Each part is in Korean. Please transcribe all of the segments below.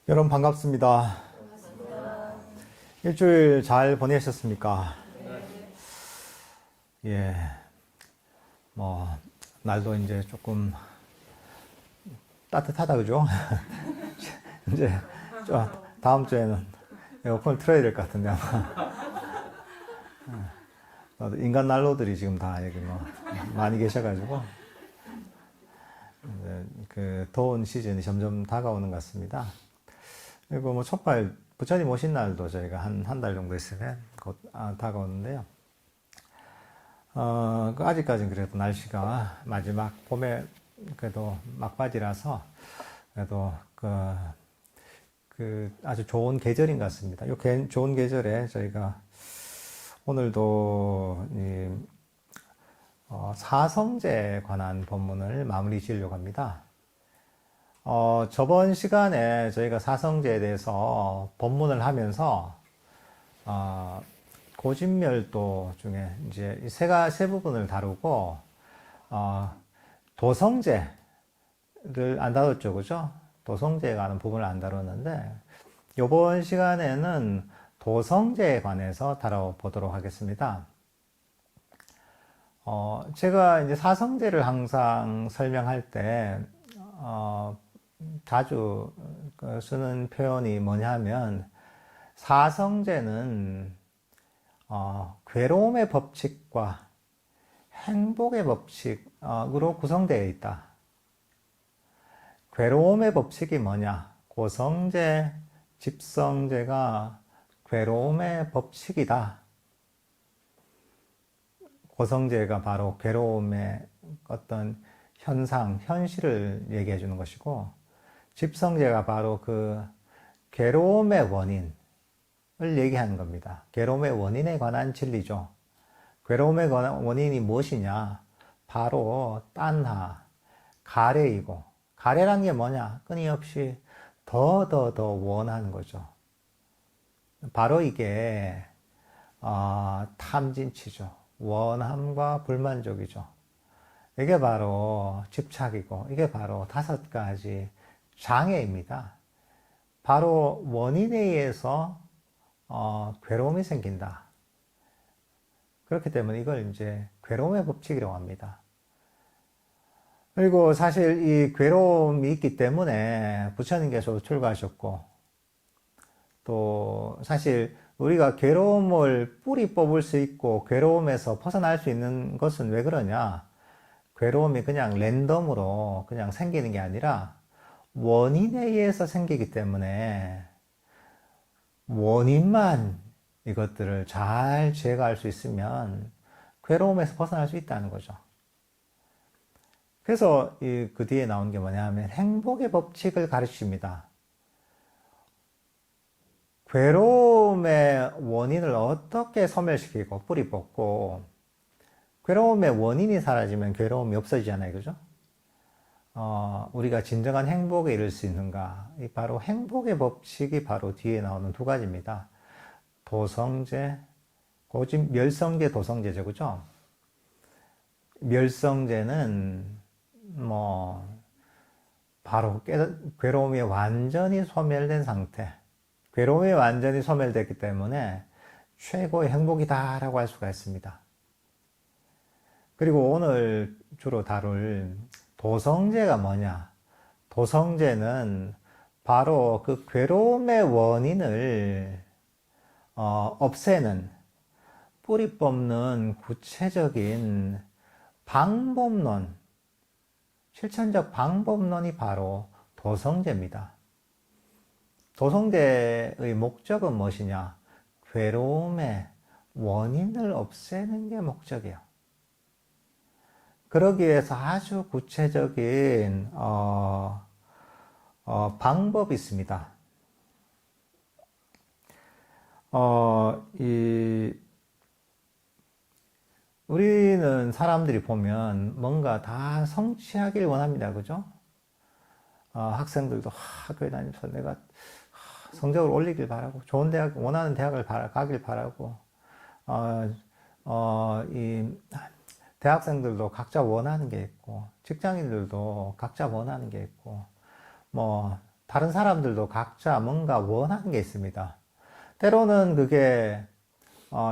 여러분 반갑습니다. 일주일 잘 보내셨습니까? 예, 뭐 날도 이제 조금 따뜻하다 그죠? 이제 다음 주에는 에어컨을 틀어야 될 것 같은데 아마. 인간 난로들이 지금 다 여기 뭐 많이 계셔가지고 이제 그 더운 시즌이 점점 다가오는 것 같습니다. 그리고 뭐 촛발 부처님 오신 날도 저희가 한 달 정도 있으면 곧 다가오는데요. 그 아직까지는 그래도 날씨가 마지막 봄에 그래도 막바지라서 그래도 그 아주 좋은 계절인 것 같습니다. 이 좋은 계절에 저희가 오늘도 사성제에 관한 본문을 마무리 지으려고 합니다. 저번 시간에 저희가 사성제에 대해서 본문을 하면서, 고진멸도 중에 이제 세 부분을 다루고, 도성제를 안 다뤘죠, 그죠? 도성제에 관한 부분을 안 다뤘는데, 이번 시간에는 도성제에 관해서 다뤄보도록 하겠습니다. 제가 이제 사성제를 항상 설명할 때, 자주 쓰는 표현이 뭐냐면, 사성제는, 괴로움의 법칙과 행복의 법칙으로 구성되어 있다. 괴로움의 법칙이 뭐냐? 고성제, 집성제가 괴로움의 법칙이다. 고성제가 바로 괴로움의 어떤 현상, 현실을 얘기해 주는 것이고, 집성제가 바로 그 괴로움의 원인을 얘기하는 겁니다. 괴로움의 원인에 관한 진리죠. 괴로움의 원인이 무엇이냐? 바로 딴하, 가래이고, 가래란 게 뭐냐? 끊임없이 더 원하는 거죠. 바로 이게 탐진치죠. 원함과 불만족이죠. 이게 바로 집착이고, 이게 바로 5가지 장애입니다. 바로 원인에 의해서 괴로움이 생긴다. 그렇기 때문에 이걸 이제 괴로움의 법칙이라고 합니다. 그리고 사실 이 괴로움이 있기 때문에 부처님께서도 출가하셨고, 또 사실 우리가 괴로움을 뿌리 뽑을 수 있고 괴로움에서 벗어날 수 있는 것은 왜 그러냐? 괴로움이 그냥 랜덤으로 그냥 생기는 게 아니라 원인에 의해서 생기기 때문에 원인만 이것들을 잘 제거할 수 있으면 괴로움에서 벗어날 수 있다는 거죠. 그래서 그 뒤에 나온 게 뭐냐면 행복의 법칙을 가르칩니다. 괴로움의 원인을 어떻게 소멸시키고 뿌리 뽑고, 괴로움의 원인이 사라지면 괴로움이 없어지잖아요, 그죠? 우리가 진정한 행복에 이를 수 있는가? 바로 행복의 법칙이 바로 뒤에 나오는 2가지입니다. 도성제, 멸성제, 도성제죠, 그죠? 멸성제는 바로 괴로움이 완전히 소멸된 상태. 괴로움이 완전히 소멸됐기 때문에 최고의 행복이다라고 할 수가 있습니다. 그리고 오늘 주로 다룰 도성제가 뭐냐? 도성제는 바로 그 괴로움의 원인을 없애는, 뿌리 뽑는 구체적인 방법론, 실천적 방법론이 바로 도성제입니다. 도성제의 목적은 무엇이냐? 괴로움의 원인을 없애는 게 목적이에요. 그러기 위해서 아주 구체적인 방법이 있습니다. 우리는 사람들이 보면 뭔가 다 성취하길 원합니다. 그죠? 학생들도 학교에 다니면서 내가 성적을 올리길 바라고, 좋은 대학, 원하는 대학을 가길 바라고, 이 대학생들도 각자 원하는 게 있고, 직장인들도 각자 원하는 게 있고, 다른 사람들도 각자 뭔가 원하는 게 있습니다. 때로는 그게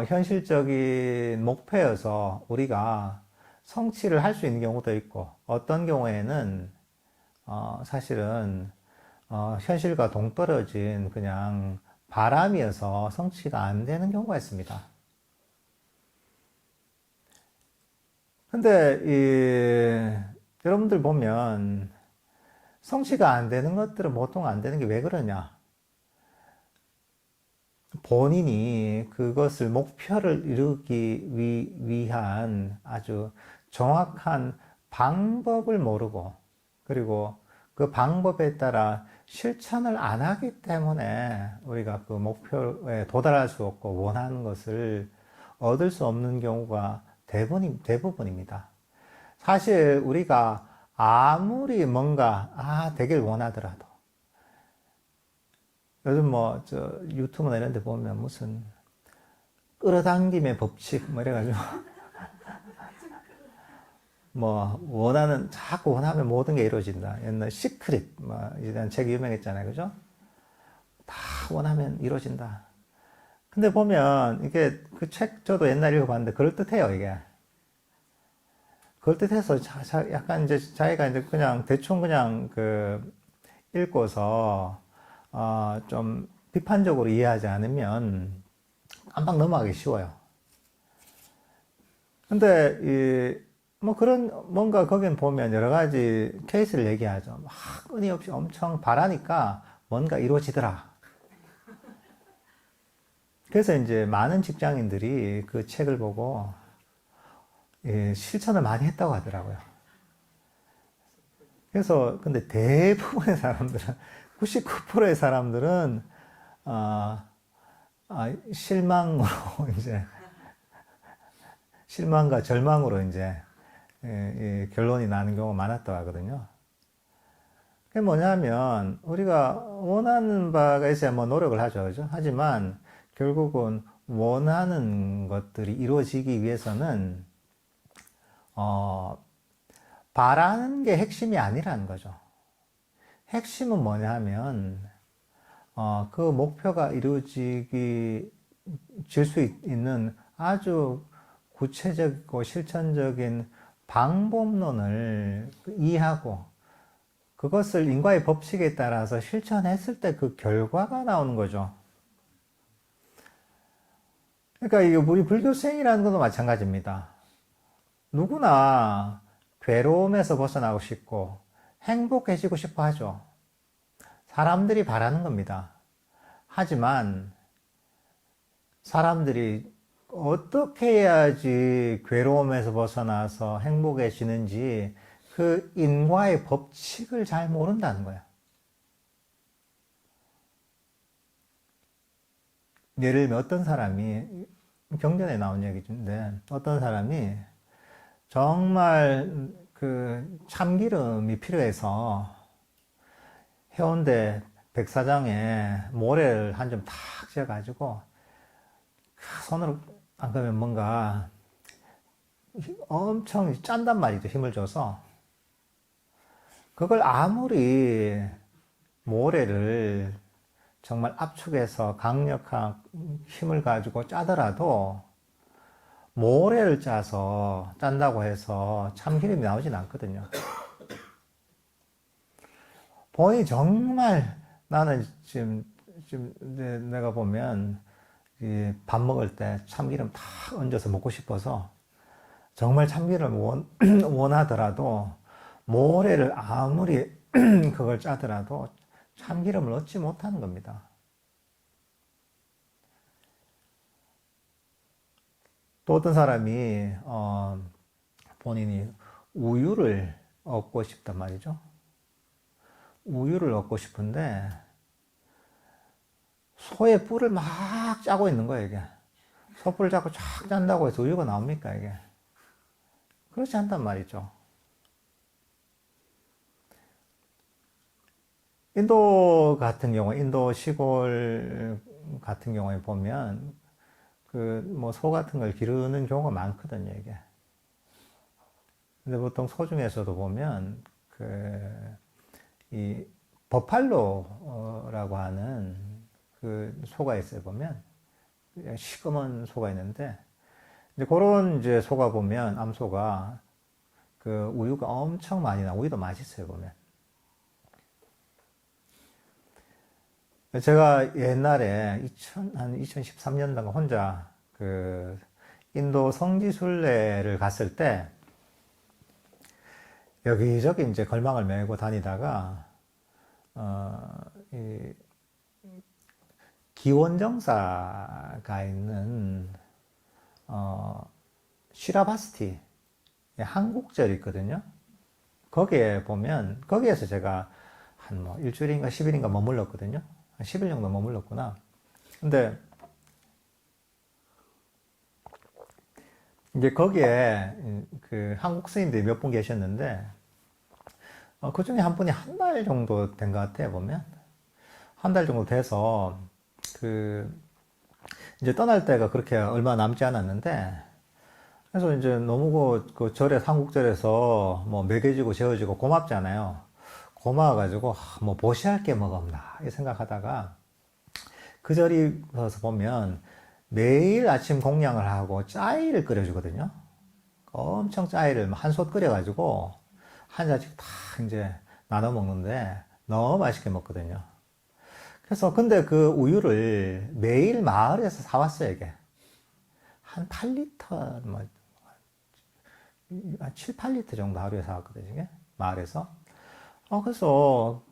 현실적인 목표여서 우리가 성취를 할 수 있는 경우도 있고, 어떤 경우에는 사실은 현실과 동떨어진 그냥 바람이어서 성취가 안 되는 경우가 있습니다. 근데 여러분들 보면 성취가 안 되는 것들은 보통 안 되는 게 왜 그러냐? 본인이 그것을 목표를 이루기 위한 아주 정확한 방법을 모르고, 그리고 그 방법에 따라 실천을 안 하기 때문에 우리가 그 목표에 도달할 수 없고 원하는 것을 얻을 수 없는 경우가 대부분입니다. 사실 우리가 아무리 뭔가 되길 원하더라도, 요즘 유튜브나 이런 데 보면 무슨 끌어당김의 법칙 이래가지고 자꾸 원하면 모든 게 이루어진다. 옛날 시크릿 이런 책이 유명했잖아요. 그죠? 다 원하면 이루어진다. 근데 보면 이게 그 책 저도 옛날에 읽어봤는데 그럴듯해요, 이게. 그럴듯해서 약간 이제 자기가 이제 그냥 대충 그냥 읽고서 좀 비판적으로 이해하지 않으면 깜빡 넘어가기 쉬워요. 근데 뭔가 거긴 보면 여러 가지 케이스를 얘기하죠. 막 끊임없이 엄청 바라니까 뭔가 이루어지더라. 그래서 이제 많은 직장인들이 그 책을 보고 실천을 많이 했다고 하더라고요. 그래서 근데 대부분의 사람들은 99%의 사람들은 실망으로 이제 실망과 절망으로 이제 결론이 나는 경우가 많았다고 하거든요. 그게 뭐냐면 우리가 원하는 바가 있어야 노력을 하죠, 그죠? 하지만 결국은 원하는 것들이 이루어지기 위해서는 바라는 게 핵심이 아니라는 거죠. 핵심은 뭐냐면 그 목표가 이루어질 수 있는 아주 구체적이고 실천적인 방법론을 이해하고 그것을 인과의 법칙에 따라서 실천했을 때 그 결과가 나오는 거죠. 그러니까 이게 우리 불교생이라는 것도 마찬가지입니다. 누구나 괴로움에서 벗어나고 싶고 행복해지고 싶어 하죠. 사람들이 바라는 겁니다. 하지만 사람들이 어떻게 해야지 괴로움에서 벗어나서 행복해지는지 그 인과의 법칙을 잘 모른다는 거예요. 예를 들면 어떤 사람이, 경전에 나온 얘기인데, 어떤 사람이 정말 참기름이 필요해서 해운대 백사장에 모래를 한 점 탁 지어가지고 손으로 안 그러면 뭔가 엄청 짠단 말이죠. 힘을 줘서. 그걸 아무리 모래를 정말 압축해서 강력한 힘을 가지고 짜더라도 모래를 짜서 짠다고 해서 참기름이 나오진 않거든요. 본인이 정말 나는 지금 내가 보면 밥 먹을 때 참기름 다 얹어서 먹고 싶어서 정말 참기름을 원하더라도 모래를 아무리 그걸 짜더라도 참기름을 얻지 못하는 겁니다. 또 어떤 사람이 본인이 우유를 얻고 싶단 말이죠. 우유를 얻고 싶은데 소의 뿔을 막 짜고 있는 거예요, 이게. 소뿔 잡고 쫙 짠다고 해서 우유가 나옵니까, 이게? 그렇지 않단 말이죠. 인도 같은 경우에, 인도 시골 같은 경우에 보면, 소 같은 걸 기르는 경우가 많거든요, 이게. 근데 보통 소 중에서도 보면, 이 버팔로라고 하는 그 소가 있어요, 보면. 시꺼먼 소가 있는데, 이제 그런 이제 소가 보면, 암소가 그 우유가 엄청 많이 나, 우유도 맛있어요, 보면. 제가 옛날에 한 2013년도인가 혼자 그 인도 성지순례를 갔을 때 여기저기 이제 걸망을 메고 다니다가 이 기원정사가 있는 시라바스티 한국절이 있거든요. 거기에 보면 거기에서 제가 한 뭐 일주일인가 10일인가 머물렀거든요. 한 10일 정도 머물렀구나. 근데 이제 거기에 그 한국 스님들이 몇 분 계셨는데 그 중에 한 분이 한 달 정도 된 것 같아요, 보면. 한 달 정도 돼서 그 이제 떠날 때가 그렇게 얼마 남지 않았는데 그래서 이제 너무 그 절에 한국절에서 뭐 먹여지고 재워지고 고맙잖아요. 고마워가지고 뭐 보시할 게 뭐가 없나 이 생각하다가 그 절이 가서 보면 매일 아침 공양을 하고 짜이를 끓여주거든요. 엄청 짜이를 한 솥 끓여가지고 한 잔씩 다 이제 나눠 먹는데 너무 맛있게 먹거든요. 그래서 근데 그 우유를 매일 마을에서 사왔어요, 이게. 한 8리터, 뭐, 한 7, 8리터 정도 하루에 사왔거든요, 이게. 마을에서. 그래서,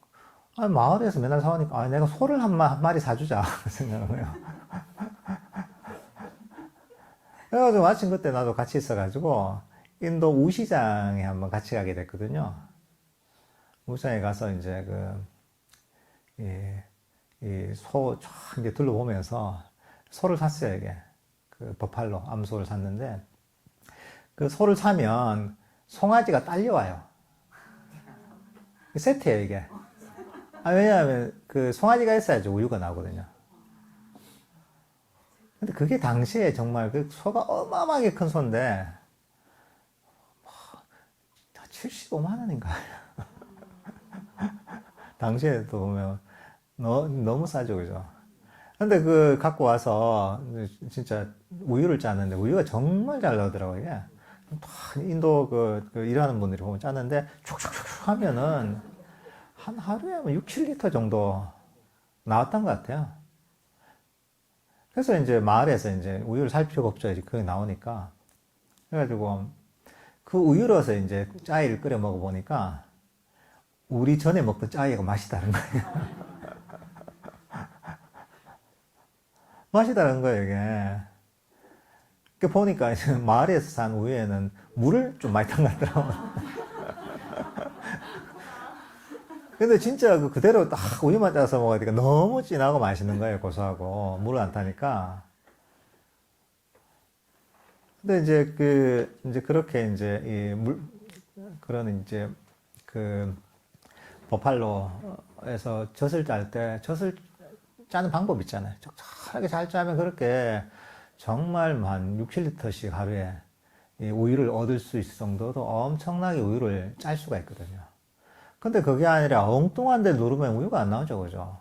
마을에서 맨날 사오니까, 내가 소를 한 마리 사주자. 생각을 해요. 그래가지고 마침 그때 나도 같이 있어가지고, 인도 우시장에 한번 같이 가게 됐거든요. 우시장에 가서 이제 이 소 쫙 이제 둘러보면서 소를 샀어요, 이게. 그 버팔로, 암소를 샀는데, 그 소를 사면 송아지가 딸려와요. 세트예요, 이게. 왜냐하면 그 송아지가 있어야지 우유가 나오거든요. 근데 그게 당시에 정말 그 소가 어마어마하게 큰 소인데, 75만 원인가? 당시에도 보면 너무 싸죠, 그죠? 근데 그 갖고 와서 진짜 우유를 짜는데 우유가 정말 잘 나오더라고요, 이게. 인도 일하는 분들이 보면 짜는데 촉촉촉 하면은 한 하루에 6, 7리터 정도 나왔던 것 같아요. 그래서 이제 마을에서 이제 우유를 살 필요가 없죠. 이제 그게 나오니까. 그래가지고 그 우유로서 이제 짜이를 끓여 먹어보니까 우리 전에 먹던 짜이가 맛이 다른 거예요. 맛이 다른 거예요, 이게. 그 보니까 마을에서 산 우유에는 물을 좀 많이 담갔더라고요. 근데 진짜 그대로 딱 우유만 짜서 먹으니까 너무 진하고 맛있는 거예요, 고소하고. 물을 안 타니까. 근데 이제 그렇게 이제 그런 이제 버팔로에서 젖을 짤 때, 젖을 짜는 방법 있잖아요. 적절하게 잘 짜면 그렇게 정말 한 6, 7리터씩 하루에 이 우유를 얻을 수 있을 정도로 엄청나게 우유를 짤 수가 있거든요. 근데 그게 아니라 엉뚱한 데 누르면 우유가 안 나오죠, 그죠?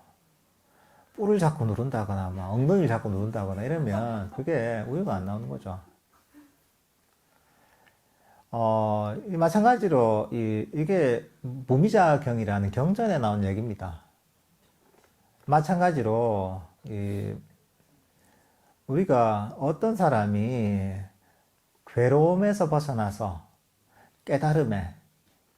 뿔을 자꾸 누른다거나, 막 엉덩이를 자꾸 누른다거나 이러면 그게 우유가 안 나오는 거죠. 마찬가지로 이게 무미자경이라는 경전에 나온 얘기입니다. 마찬가지로 우리가 어떤 사람이 괴로움에서 벗어나서 깨달음에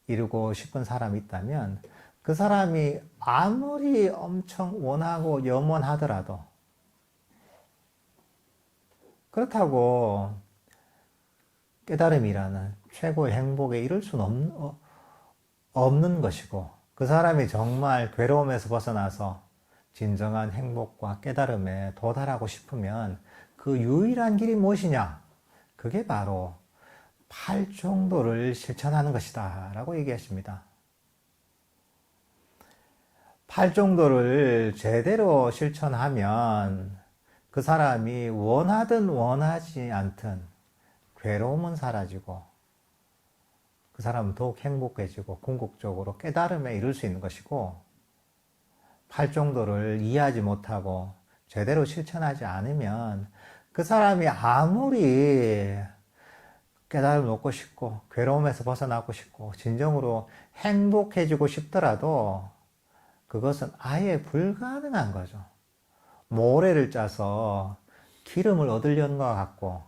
이루고 싶은 사람이 있다면 그 사람이 아무리 엄청 원하고 염원하더라도 그렇다고 깨달음이라는 최고의 행복에 이를 수는 없는 것이고 그 사람이 정말 괴로움에서 벗어나서 진정한 행복과 깨달음에 도달하고 싶으면 그 유일한 길이 무엇이냐? 그게 바로 팔종도를 실천하는 것이다 라고 얘기하십니다. 팔종도를 제대로 실천하면 그 사람이 원하든 원하지 않든 괴로움은 사라지고 그 사람은 더욱 행복해지고 궁극적으로 깨달음에 이룰 수 있는 것이고 팔정도를 이해하지 못하고 제대로 실천하지 않으면 그 사람이 아무리 깨달음을 얻고 싶고 괴로움에서 벗어나고 싶고 진정으로 행복해지고 싶더라도 그것은 아예 불가능한 거죠. 모래를 짜서 기름을 얻으려는 것 같고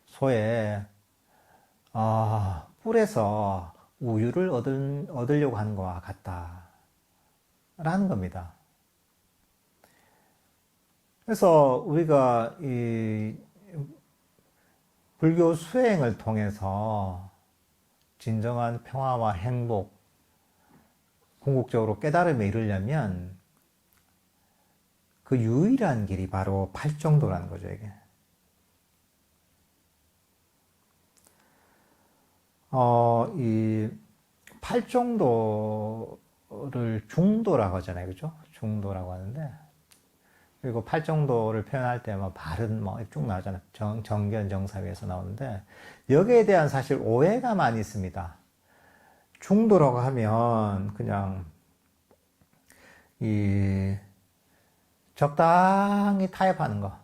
소에 뿔에서 우유를 얻으려고 하는 것과 같다라는 겁니다. 그래서 우리가 이 불교 수행을 통해서 진정한 평화와 행복, 궁극적으로 깨달음에 이르려면 그 유일한 길이 바로 팔정도라는 거죠, 이게. 이 팔정도를 중도라고 하잖아요, 그죠? 중도라고 하는데, 그리고 팔정도를 표현할 때 발은 쭉 나오잖아요. 정견, 정사위에서 나오는데, 여기에 대한 사실 오해가 많이 있습니다. 중도라고 하면 그냥 이 적당히 타협하는 거.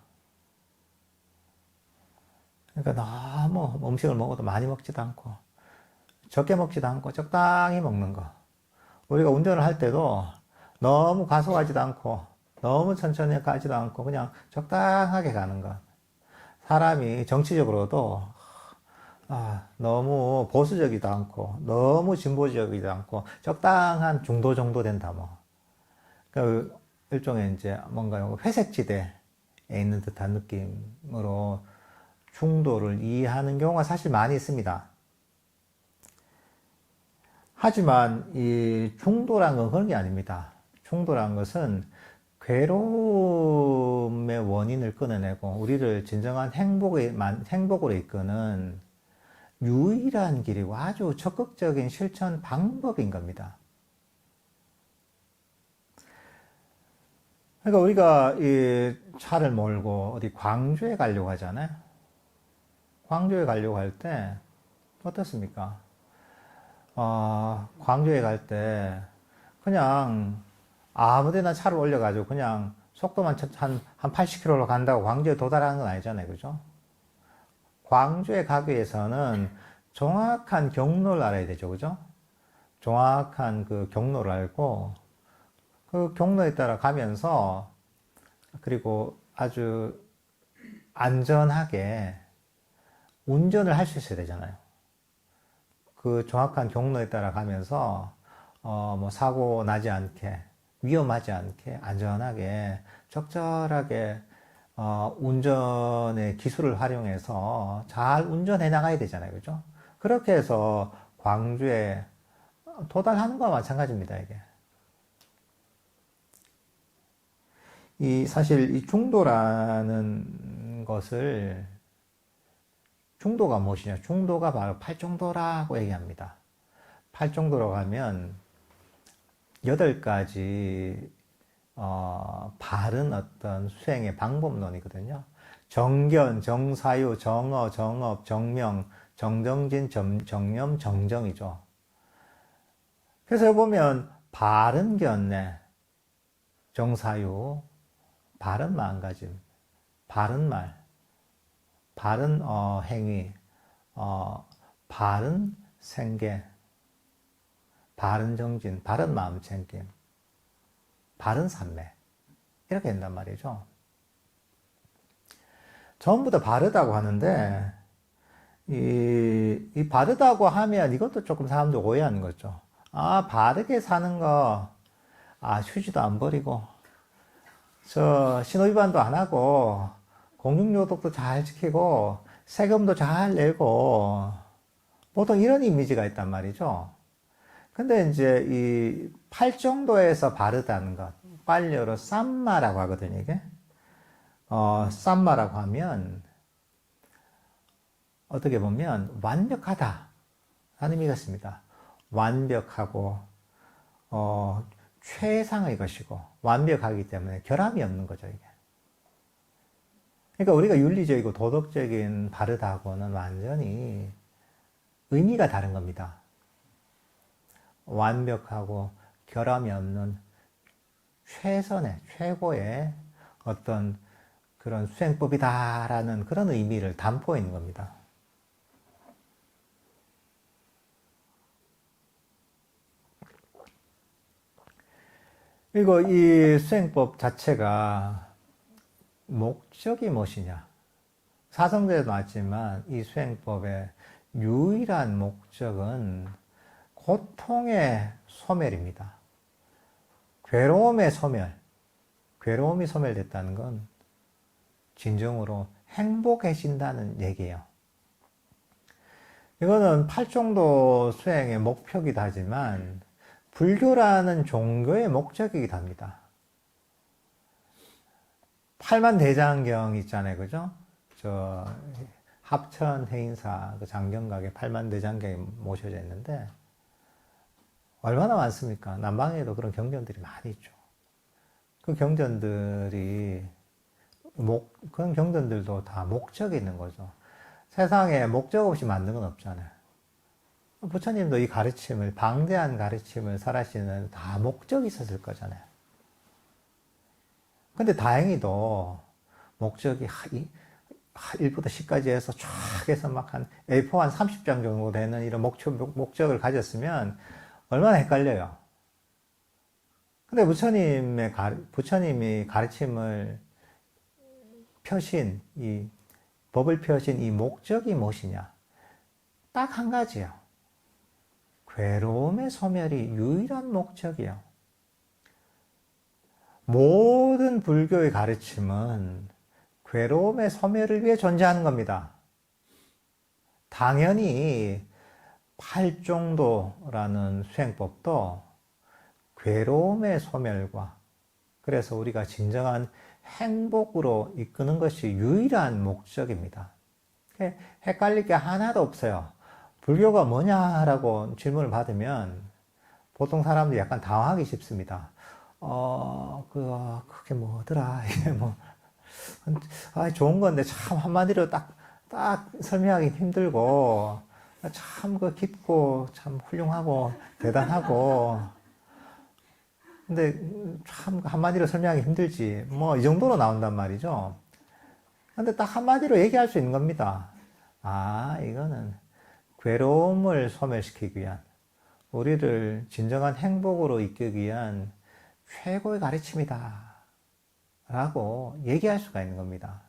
그러니까 너무 음식을 먹어도 많이 먹지도 않고 적게 먹지도 않고 적당히 먹는 거. 우리가 운전을 할 때도 너무 과속하지도 않고 너무 천천히 가지도 않고 그냥 적당하게 가는 것. 사람이 정치적으로도 너무 보수적이지도 않고 너무 진보적이지도 않고 적당한 중도 정도 된다 뭐. 그 일종의 이제 뭔가 회색지대에 있는 듯한 느낌으로 중도를 이해하는 경우가 사실 많이 있습니다. 하지만 이 중도란 건 그런 게 아닙니다. 중도란 것은 괴로움의 원인을 끊어내고 우리를 진정한 행복으로 이끄는 유일한 길이고 아주 적극적인 실천 방법인 겁니다. 그러니까 우리가 이 차를 몰고 어디 광주에 가려고 하잖아요. 광주에 가려고 할 때 어떻습니까? 광주에 갈 때 그냥 아무데나 차를 올려가지고 그냥 속도만 한 80km로 간다고 광주에 도달하는 건 아니잖아요. 그죠? 광주에 가기 위해서는 정확한 경로를 알아야 되죠. 그죠? 정확한 그 경로를 알고 그 경로에 따라 가면서 그리고 아주 안전하게 운전을 할 수 있어야 되잖아요. 그 정확한 경로에 따라 가면서 뭐 사고 나지 않게 위험하지 않게 안전하게 적절하게 운전의 기술을 활용해서 잘 운전해 나가야 되잖아요. 그죠? 그렇게 해서 광주에 도달하는 거와 마찬가지입니다, 이게. 사실 이 중도라는 것을 중도가 무엇이냐? 중도가 바로 팔정도라고 얘기합니다. 팔정도라고 하면 8가지 바른 어떤 수행의 방법론이거든요. 정견, 정사유, 정어, 정업, 정명, 정정진, 정념, 정정이죠. 그래서 보면 바른 견내, 정사유, 바른 마음가짐, 바른 말, 바른 행위, 바른 생계, 바른 정진, 바른 마음 챙김, 바른 삼매 이렇게 된단 말이죠. 전부 다 바르다고 하는데 이 바르다고 하면 이것도 조금 사람들 오해하는 거죠. 바르게 사는 거, 휴지도 안 버리고 신호위반도 안 하고 공중요독도 잘 지키고 세금도 잘 내고 보통 이런 이미지가 있단 말이죠. 근데 이제 이 팔정도에서 바르다는 것, 빨리어로 쌈마라고 하거든요, 이게. 쌈마라고 하면 어떻게 보면 완벽하다 라는 의미가 있습니다. 완벽하고 최상의 것이고 완벽하기 때문에 결함이 없는 거죠, 이게. 그러니까 우리가 윤리적이고 도덕적인 바르다고는 완전히 의미가 다른 겁니다. 완벽하고 결함이 없는 최선의, 최고의 어떤 그런 수행법이다라는 그런 의미를 담고 있는 겁니다. 그리고 이 수행법 자체가 목적이 무엇이냐? 사성제도 나왔지만 이 수행법의 유일한 목적은 고통의 소멸입니다. 괴로움의 소멸. 괴로움이 소멸됐다는 건 진정으로 행복해진다는 얘기예요. 이거는 팔종도 수행의 목표이기도 하지만 불교라는 종교의 목적이기도 합니다. 팔만대장경 있잖아요, 그죠? 저 합천 해인사 그 장경각에 팔만대장경이 모셔져 있는데 얼마나 많습니까? 남방에도 그런 경전들이 많이 있죠. 그 경전들이 그런 경전들도 다 목적이 있는 거죠. 세상에 목적 없이 만든 건 없잖아요. 부처님도 이 가르침을, 방대한 가르침을 살아시는 다 목적이 있었을 거잖아요. 근데 다행히도 목적이 1부터 10까지 해서 쫙 해서 막 한 A4 한 30장 정도 되는 이런 목적을 가졌으면 얼마나 헷갈려요. 근데 부처님이 가르침을 펴신, 법을 펴신 이 목적이 무엇이냐? 딱 한 가지요. 괴로움의 소멸이 유일한 목적이요. 모든 불교의 가르침은 괴로움의 소멸을 위해 존재하는 겁니다. 당연히 팔종도라는 수행법도 괴로움의 소멸과 그래서 우리가 진정한 행복으로 이끄는 것이 유일한 목적입니다. 헷갈릴 게 하나도 없어요. 불교가 뭐냐라고 질문을 받으면 보통 사람들이 약간 당황하기 쉽습니다. 그게 뭐더라. 이게 좋은 건데 참 한마디로 딱 설명하기 힘들고, 참 깊고, 참 훌륭하고, 대단하고, 근데 참 한마디로 설명하기 힘들지. 이 정도로 나온단 말이죠. 근데 딱 한마디로 얘기할 수 있는 겁니다. 이거는 괴로움을 소멸시키기 위한, 우리를 진정한 행복으로 이끌기 위한 최고의 가르침이다. 라고 얘기할 수가 있는 겁니다.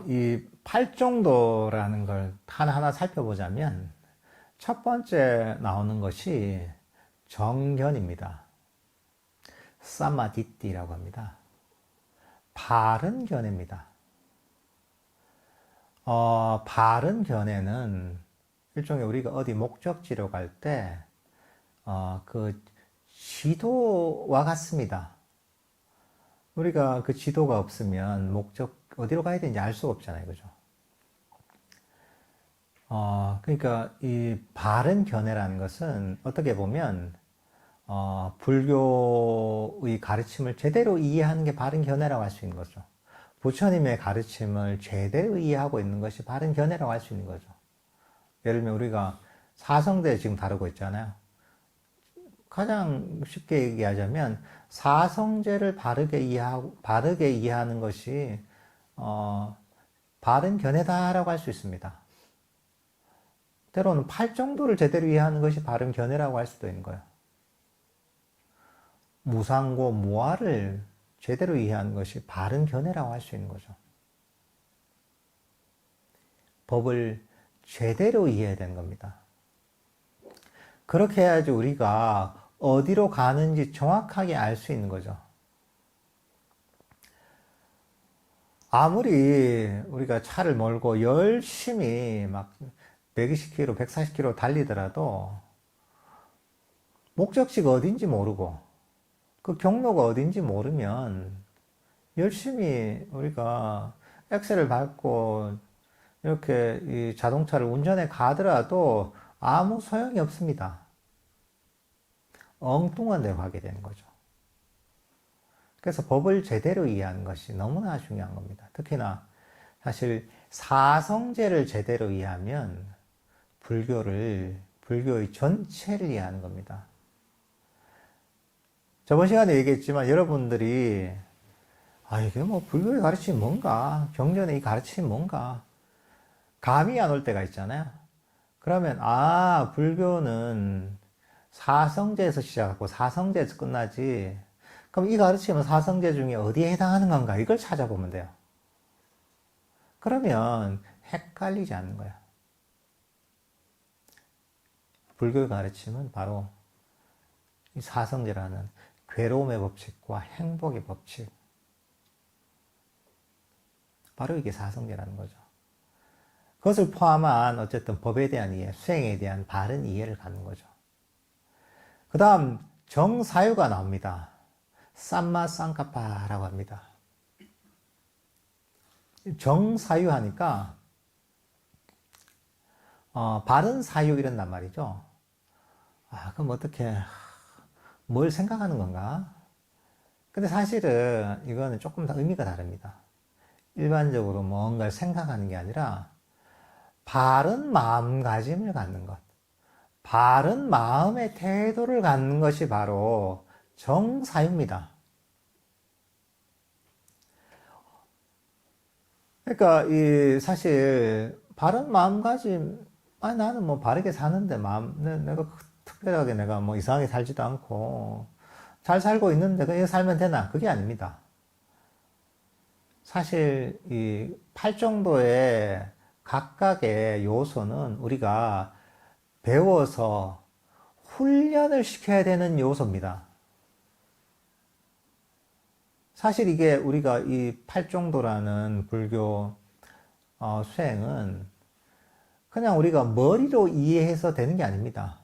이 팔정도라는 걸 하나하나 살펴보자면 첫 번째 나오는 것이 정견입니다. 사마디띠라고 합니다. 바른 견해입니다. 바른 견해는 일종의 우리가 어디 목적지로 갈 때, 그 지도와 같습니다. 우리가 그 지도가 없으면 어디로 가야 되는지 알 수가 없잖아요. 그죠? 그러니까 이 바른 견해라는 것은 어떻게 보면, 불교의 가르침을 제대로 이해하는 게 바른 견해라고 할 수 있는 거죠. 부처님의 가르침을 제대로 이해하고 있는 것이 바른 견해라고 할 수 있는 거죠. 예를 들면 우리가 사성제 지금 다루고 있잖아요. 가장 쉽게 얘기하자면 사성제를 바르게 이해하는 것이 바른 견해다라고 할 수 있습니다. 때로는 팔정도를 제대로 이해하는 것이 바른 견해라고 할 수도 있는 거예요. 무상고 무아를 제대로 이해하는 것이 바른 견해라고 할 수 있는 거죠. 법을 제대로 이해해야 되는 겁니다. 그렇게 해야지 우리가 어디로 가는지 정확하게 알 수 있는 거죠. 아무리 우리가 차를 몰고 열심히 막 120km, 140km 달리더라도 목적지가 어딘지 모르고 그 경로가 어딘지 모르면 열심히 우리가 엑셀을 밟고 이렇게 이 자동차를 운전해 가더라도 아무 소용이 없습니다. 엉뚱한 데로 가게 되는 거죠. 그래서 법을 제대로 이해하는 것이 너무나 중요한 겁니다. 특히나 사실 사성제를 제대로 이해하면 불교의 전체를 이해하는 겁니다. 저번 시간에 얘기했지만 여러분들이 이게 뭐 불교의 가르침이 뭔가, 경전의 이 가르침이 뭔가 감이 안 올 때가 있잖아요. 그러면 불교는 사성제에서 시작하고 사성제에서 끝나지. 그럼 이 가르침은 사성제 중에 어디에 해당하는 건가? 이걸 찾아보면 돼요. 그러면 헷갈리지 않는 거야. 불교의 가르침은 바로 이 사성제라는 괴로움의 법칙과 행복의 법칙. 바로 이게 사성제라는 거죠. 그것을 포함한 어쨌든 법에 대한 이해, 수행에 대한 바른 이해를 갖는 거죠. 그 다음 정사유가 나옵니다. 삼마 쌍카파라고 합니다. 정사유 하니까 바른 사유 이런단 말이죠. 그럼 어떻게 뭘 생각하는 건가? 근데 사실은 이거는 조금 더 의미가 다릅니다. 일반적으로 뭔가를 생각하는 게 아니라 바른 마음가짐을 갖는 것, 바른 마음의 태도를 갖는 것이 바로 정사유입니다. 그러니까 이 사실 바른 마음가짐, 나는 뭐 바르게 사는데 내가 특별하게 내가 뭐 이상하게 살지도 않고 잘 살고 있는데 그냥 살면 되나? 그게 아닙니다. 사실 이 팔정도의 각각의 요소는 우리가 배워서 훈련을 시켜야 되는 요소입니다. 사실 이게 우리가 이 팔정도라는 불교 수행은 그냥 우리가 머리로 이해해서 되는 게 아닙니다.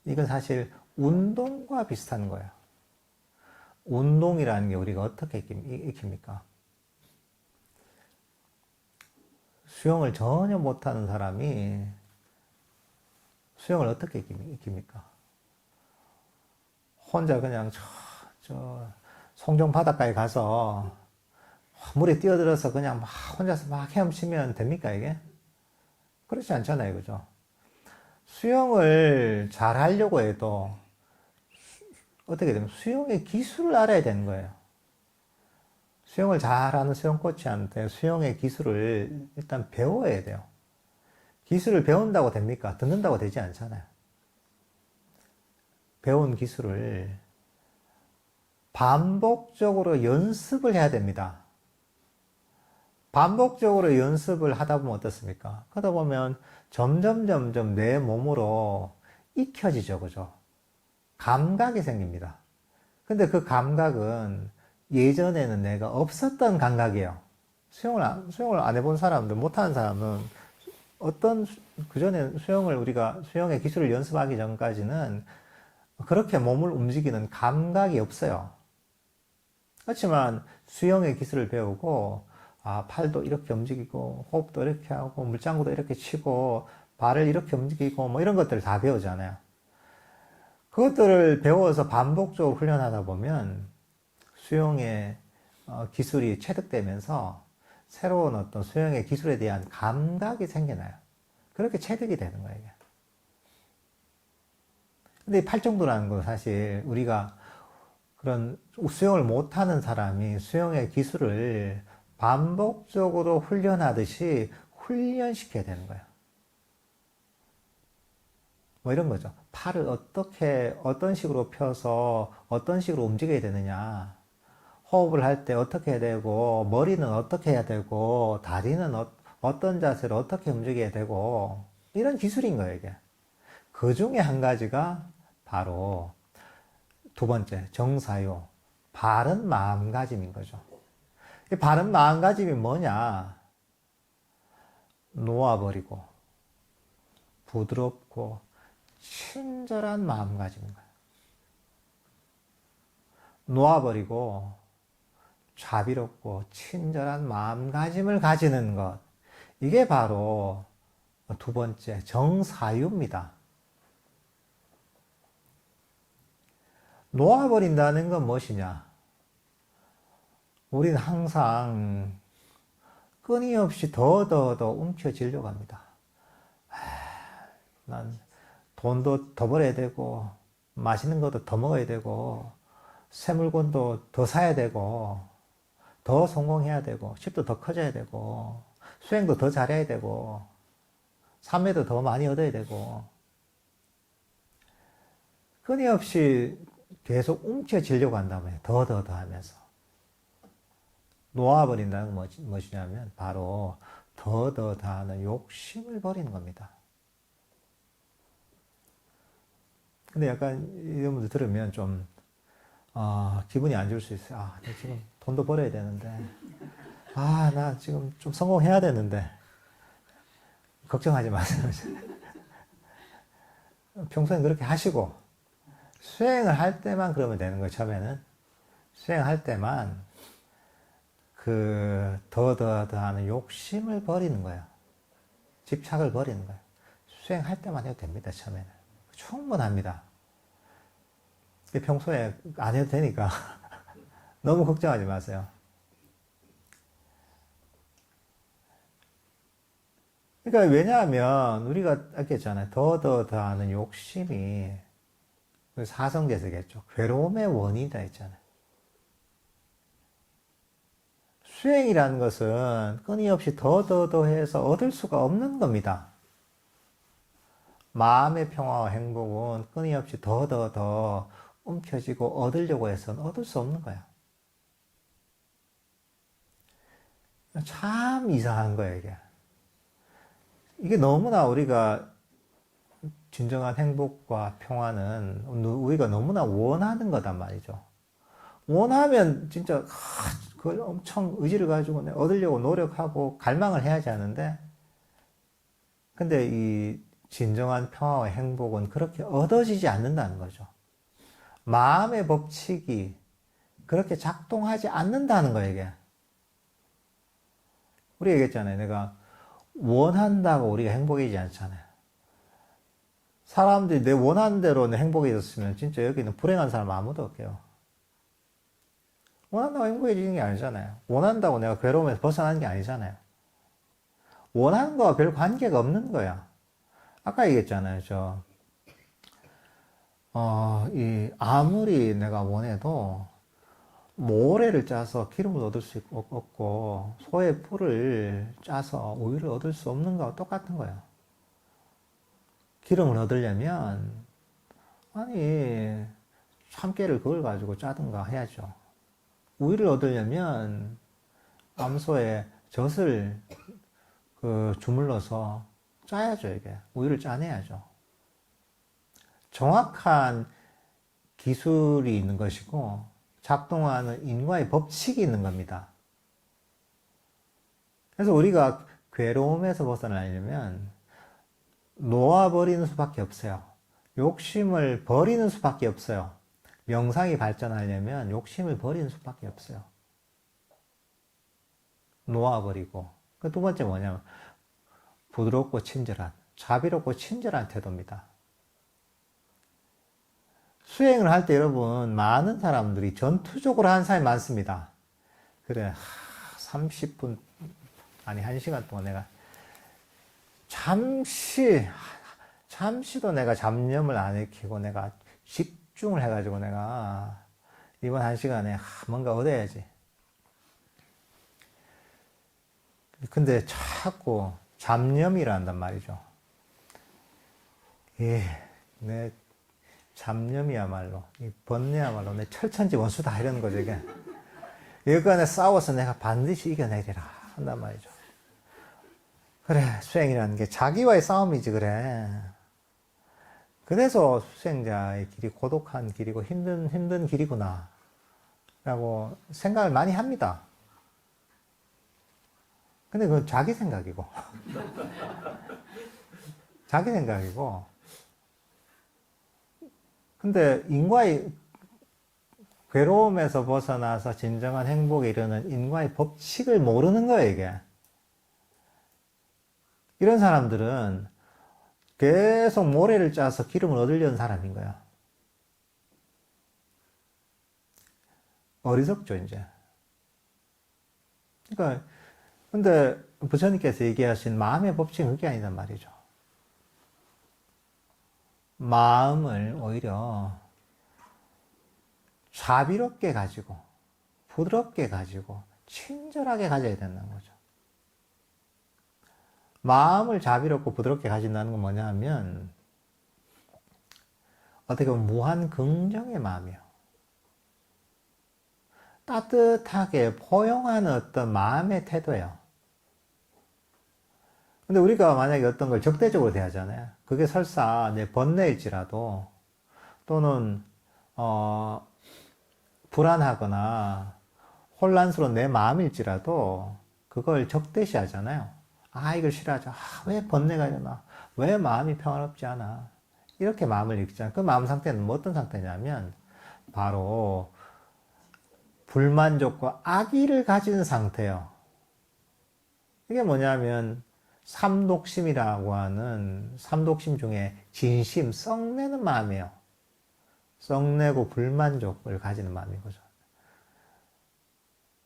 이건 사실 운동과 비슷한 거예요. 운동이라는 게 우리가 어떻게 익힙니까? 수영을 전혀 못하는 사람이 수영을 어떻게 익힙니까? 혼자 그냥 저 송정 바닷가에 가서 물에 뛰어들어서 그냥 막 혼자서 막 헤엄치면 됩니까, 이게? 그렇지 않잖아요, 그죠? 수영을 잘 하려고 해도 어떻게 되면 수영의 기술을 알아야 되는 거예요. 수영을 잘하는 수영 코치한테 수영의 기술을 일단 배워야 돼요. 기술을 배운다고 됩니까? 듣는다고 되지 않잖아요. 배운 기술을 반복적으로 연습을 해야 됩니다. 반복적으로 연습을 하다 보면 어떻습니까? 그러다 보면 점점 내 몸으로 익혀지죠, 그죠? 감각이 생깁니다. 근데 그 감각은 예전에는 내가 없었던 감각이에요. 수영을 안 해본 사람들, 못하는 사람은 그전에 우리가 수영의 기술을 연습하기 전까지는 그렇게 몸을 움직이는 감각이 없어요. 그렇지만 수영의 기술을 배우고, 팔도 이렇게 움직이고, 호흡도 이렇게 하고, 물장구도 이렇게 치고, 발을 이렇게 움직이고, 뭐 이런 것들을 다 배우잖아요. 그것들을 배워서 반복적으로 훈련하다 보면 수영의 기술이 체득되면서 새로운 어떤 수영의 기술에 대한 감각이 생겨나요. 그렇게 체득이 되는 거예요. 근데 이 팔정도라는 건 사실 우리가 그런 수영을 못하는 사람이 수영의 기술을 반복적으로 훈련하듯이 훈련시켜야 되는 거예요. 뭐 이런 거죠. 팔을 어떤 식으로 펴서 어떤 식으로 움직여야 되느냐. 호흡을 할 때 어떻게 해야 되고, 머리는 어떻게 해야 되고, 다리는 어떤 자세로 어떻게 움직여야 되고, 이런 기술인 거예요, 이게. 그 중에 한 가지가 바로 두 번째, 정사유. 바른 마음가짐인 거죠. 이 바른 마음가짐이 뭐냐? 놓아버리고, 부드럽고, 친절한 마음가짐인 거예요. 놓아버리고, 자비롭고, 친절한 마음가짐을 가지는 것. 이게 바로 두 번째, 정사유입니다. 놓아버린다는 건 무엇이냐? 우리는 항상 끊임없이 더 움켜쥐려고 합니다. 난 돈도 더 벌어야 되고, 맛있는 것도 더 먹어야 되고, 새 물건도 더 사야 되고, 더 성공해야 되고, 집도 더 커져야 되고, 수행도 더 잘해야 되고, 삶에도 더 많이 얻어야 되고, 끊임없이 계속 움켜쥐려고 한다면 더 하면서 놓아버린다는 건 무엇이냐면 바로 더 하는 욕심을 버리는 겁니다. 근데 약간 이런 분들 들으면 좀 기분이 안 좋을 수 있어요. 나 지금 돈도 벌어야 되는데 나 지금 좀 성공해야 되는데 걱정하지 마세요. 평소엔 그렇게 하시고 수행을 할 때만 그러면 되는 거예요. 처음에는 수행할 때만 그 더 하는 욕심을 버리는 거예요. 집착을 버리는 거예요. 수행할 때만 해도 됩니다. 처음에는 충분합니다. 평소에 안 해도 되니까 너무 걱정하지 마세요. 그러니까 왜냐하면 우리가 아까 했잖아요. 더 하는 욕심이 사성제세겠죠. 괴로움의 원인이다 했잖아요. 수행이라는 것은 끊임없이 더 해서 얻을 수가 없는 겁니다. 마음의 평화와 행복은 끊임없이 더 움켜쥐고 얻으려고 해서는 얻을 수 없는 거야. 참 이상한 거예요, 이게. 이게 너무나 우리가 진정한 행복과 평화는 우리가 너무나 원하는 거단 말이죠. 원하면 진짜 그걸 엄청 의지를 가지고 얻으려고 노력하고 갈망을 해야지 하는데, 근데 이 진정한 평화와 행복은 그렇게 얻어지지 않는다는 거죠. 마음의 법칙이 그렇게 작동하지 않는다는 거예요, 이게. 우리 얘기했잖아요. 내가 원한다고 우리가 행복해지지 않잖아요. 사람들이 내 원하는 대로 행복해졌으면 진짜 여기는 불행한 사람 아무도 없게요. 원한다고 행복해지는 게 아니잖아요. 원한다고 내가 괴로움에서 벗어나는 게 아니잖아요. 원하는 거와 별 관계가 없는 거야. 아까 얘기했잖아요. 아무리 내가 원해도 모래를 짜서 기름을 얻을 수 없고 소의 뿔을 짜서 우유를 얻을 수 없는 거와 똑같은 거예요. 기름을 얻으려면 참깨를 그걸 가지고 짜든가 해야죠. 우유를 얻으려면 암소의 젖을 주물러서 짜야죠, 이게. 우유를 짜내야죠. 정확한 기술이 있는 것이고, 작동하는 인과의 법칙이 있는 겁니다. 그래서 우리가 괴로움에서 벗어나려면 놓아버리는 수밖에 없어요. 욕심을 버리는 수밖에 없어요. 명상이 발전하려면 욕심을 버리는 수밖에 없어요. 놓아버리고. 그 두 번째 뭐냐면 부드럽고 친절한, 자비롭고 친절한 태도입니다. 수행을 할 때 여러분, 많은 사람들이 전투적으로 하는 사람이 많습니다. 그래, 30분, 아니 1시간 동안 내가 잠시도 내가 잡념을 안 익히고 내가 집중을 해가지고 내가 이번 1시간에 뭔가 얻어야지. 근데 자꾸 잡념이라 한단 말이죠. 내 잡념이야말로, 이 번뇌야말로 내 철천지 원수다 이러는 거죠, 이게. 이거간에 싸워서 내가 반드시 이겨내리라 한단 말이죠. 그래, 수행이라는 게 자기와의 싸움이지, 그래. 그래서 수행자의 길이 고독한 길이고 힘든 길이구나 라고 생각을 많이 합니다. 근데 그건 자기 생각이고 자기 생각이고, 근데 인과의 괴로움에서 벗어나서 진정한 행복에 이르는 인과의 법칙을 모르는 거예요, 이게. 이런 사람들은 계속 모래를 짜서 기름을 얻으려는 사람인 거야. 어리석죠, 이제. 그러니까, 근데 부처님께서 얘기하신 마음의 법칙은 그게 아니단 말이죠. 마음을 오히려 자비롭게 가지고, 부드럽게 가지고, 친절하게 가져야 된다는 거죠. 마음을 자비롭고 부드럽게 가진다는 건 뭐냐 하면, 어떻게 보면 무한 긍정의 마음이에요. 따뜻하게 포용하는 어떤 마음의 태도예요. 근데 우리가 만약에 어떤 걸 적대적으로 대하잖아요. 그게 설사 내 번뇌일지라도, 또는, 불안하거나 혼란스러운 내 마음일지라도, 그걸 적대시 하잖아요. 아, 이걸 싫어하죠. 아, 왜 번뇌가 일어나? 왜 마음이 평화롭지 않아? 이렇게 마음을 일으키잖아요. 그 마음 상태는 뭐 어떤 상태냐면, 바로, 불만족과 악의를 가진 상태예요. 이게 뭐냐면 삼독심이라고 하는 삼독심 중에 진심, 썩내는 마음이에요. 썩내고 불만족을 가지는 마음인 거죠.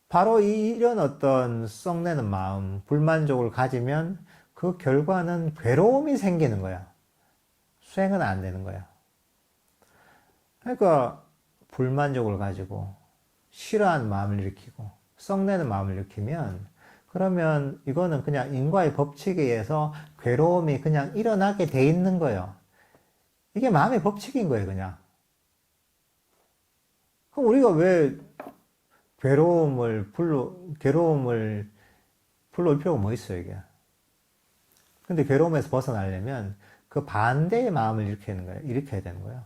바로 이런 어떤 썩내는 마음, 불만족을 가지면 그 결과는 괴로움이 생기는 거야. 수행은 안 되는 거야. 그러니까 불만족을 가지고 싫어하는 마음을 일으키고 썩내는 마음을 일으키면, 그러면 이거는 그냥 인과의 법칙에 의해서 괴로움이 그냥 일어나게 돼 있는 거예요. 이게 마음의 법칙인 거예요, 그냥. 그럼 우리가 왜 괴로움을 불러올 필요가 뭐 있어요, 이게. 근데 괴로움에서 벗어나려면 그 반대의 마음을 일으켜야 되는 거예요.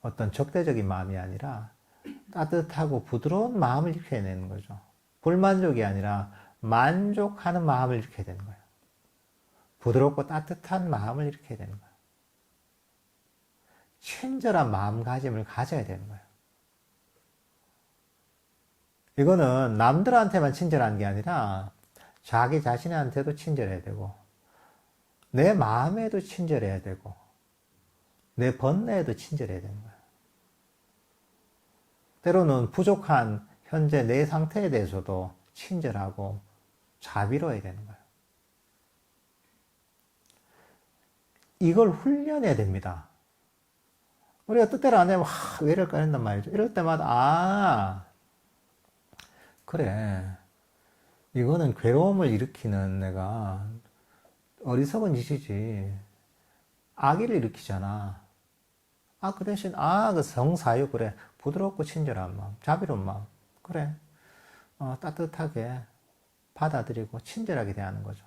어떤 적대적인 마음이 아니라 따뜻하고 부드러운 마음을 일으켜야 되는 거죠. 불만족이 아니라 만족하는 마음을 일으켜야 되는 거예요. 부드럽고 따뜻한 마음을 일으켜야 되는 거예요. 친절한 마음가짐을 가져야 되는 거예요. 이거는 남들한테만 친절한 게 아니라 자기 자신한테도 친절해야 되고, 내 마음에도 친절해야 되고, 내 번뇌에도 친절해야 되는 거예요. 때로는 부족한 현재 내 상태에 대해서도 친절하고 자비로워야 되는 거예요. 이걸 훈련해야 됩니다. 우리가 뜻대로 안 되면 왜 이럴까 한단 말이죠. 이럴 때마다 그래, 이거는 괴로움을 일으키는 내가 어리석은 짓이지, 악의를 일으키잖아. 그 대신 그 성사유, 그래, 부드럽고 친절한 마음, 자비로운 마음, 그래, 따뜻하게 받아들이고 친절하게 대하는 거죠.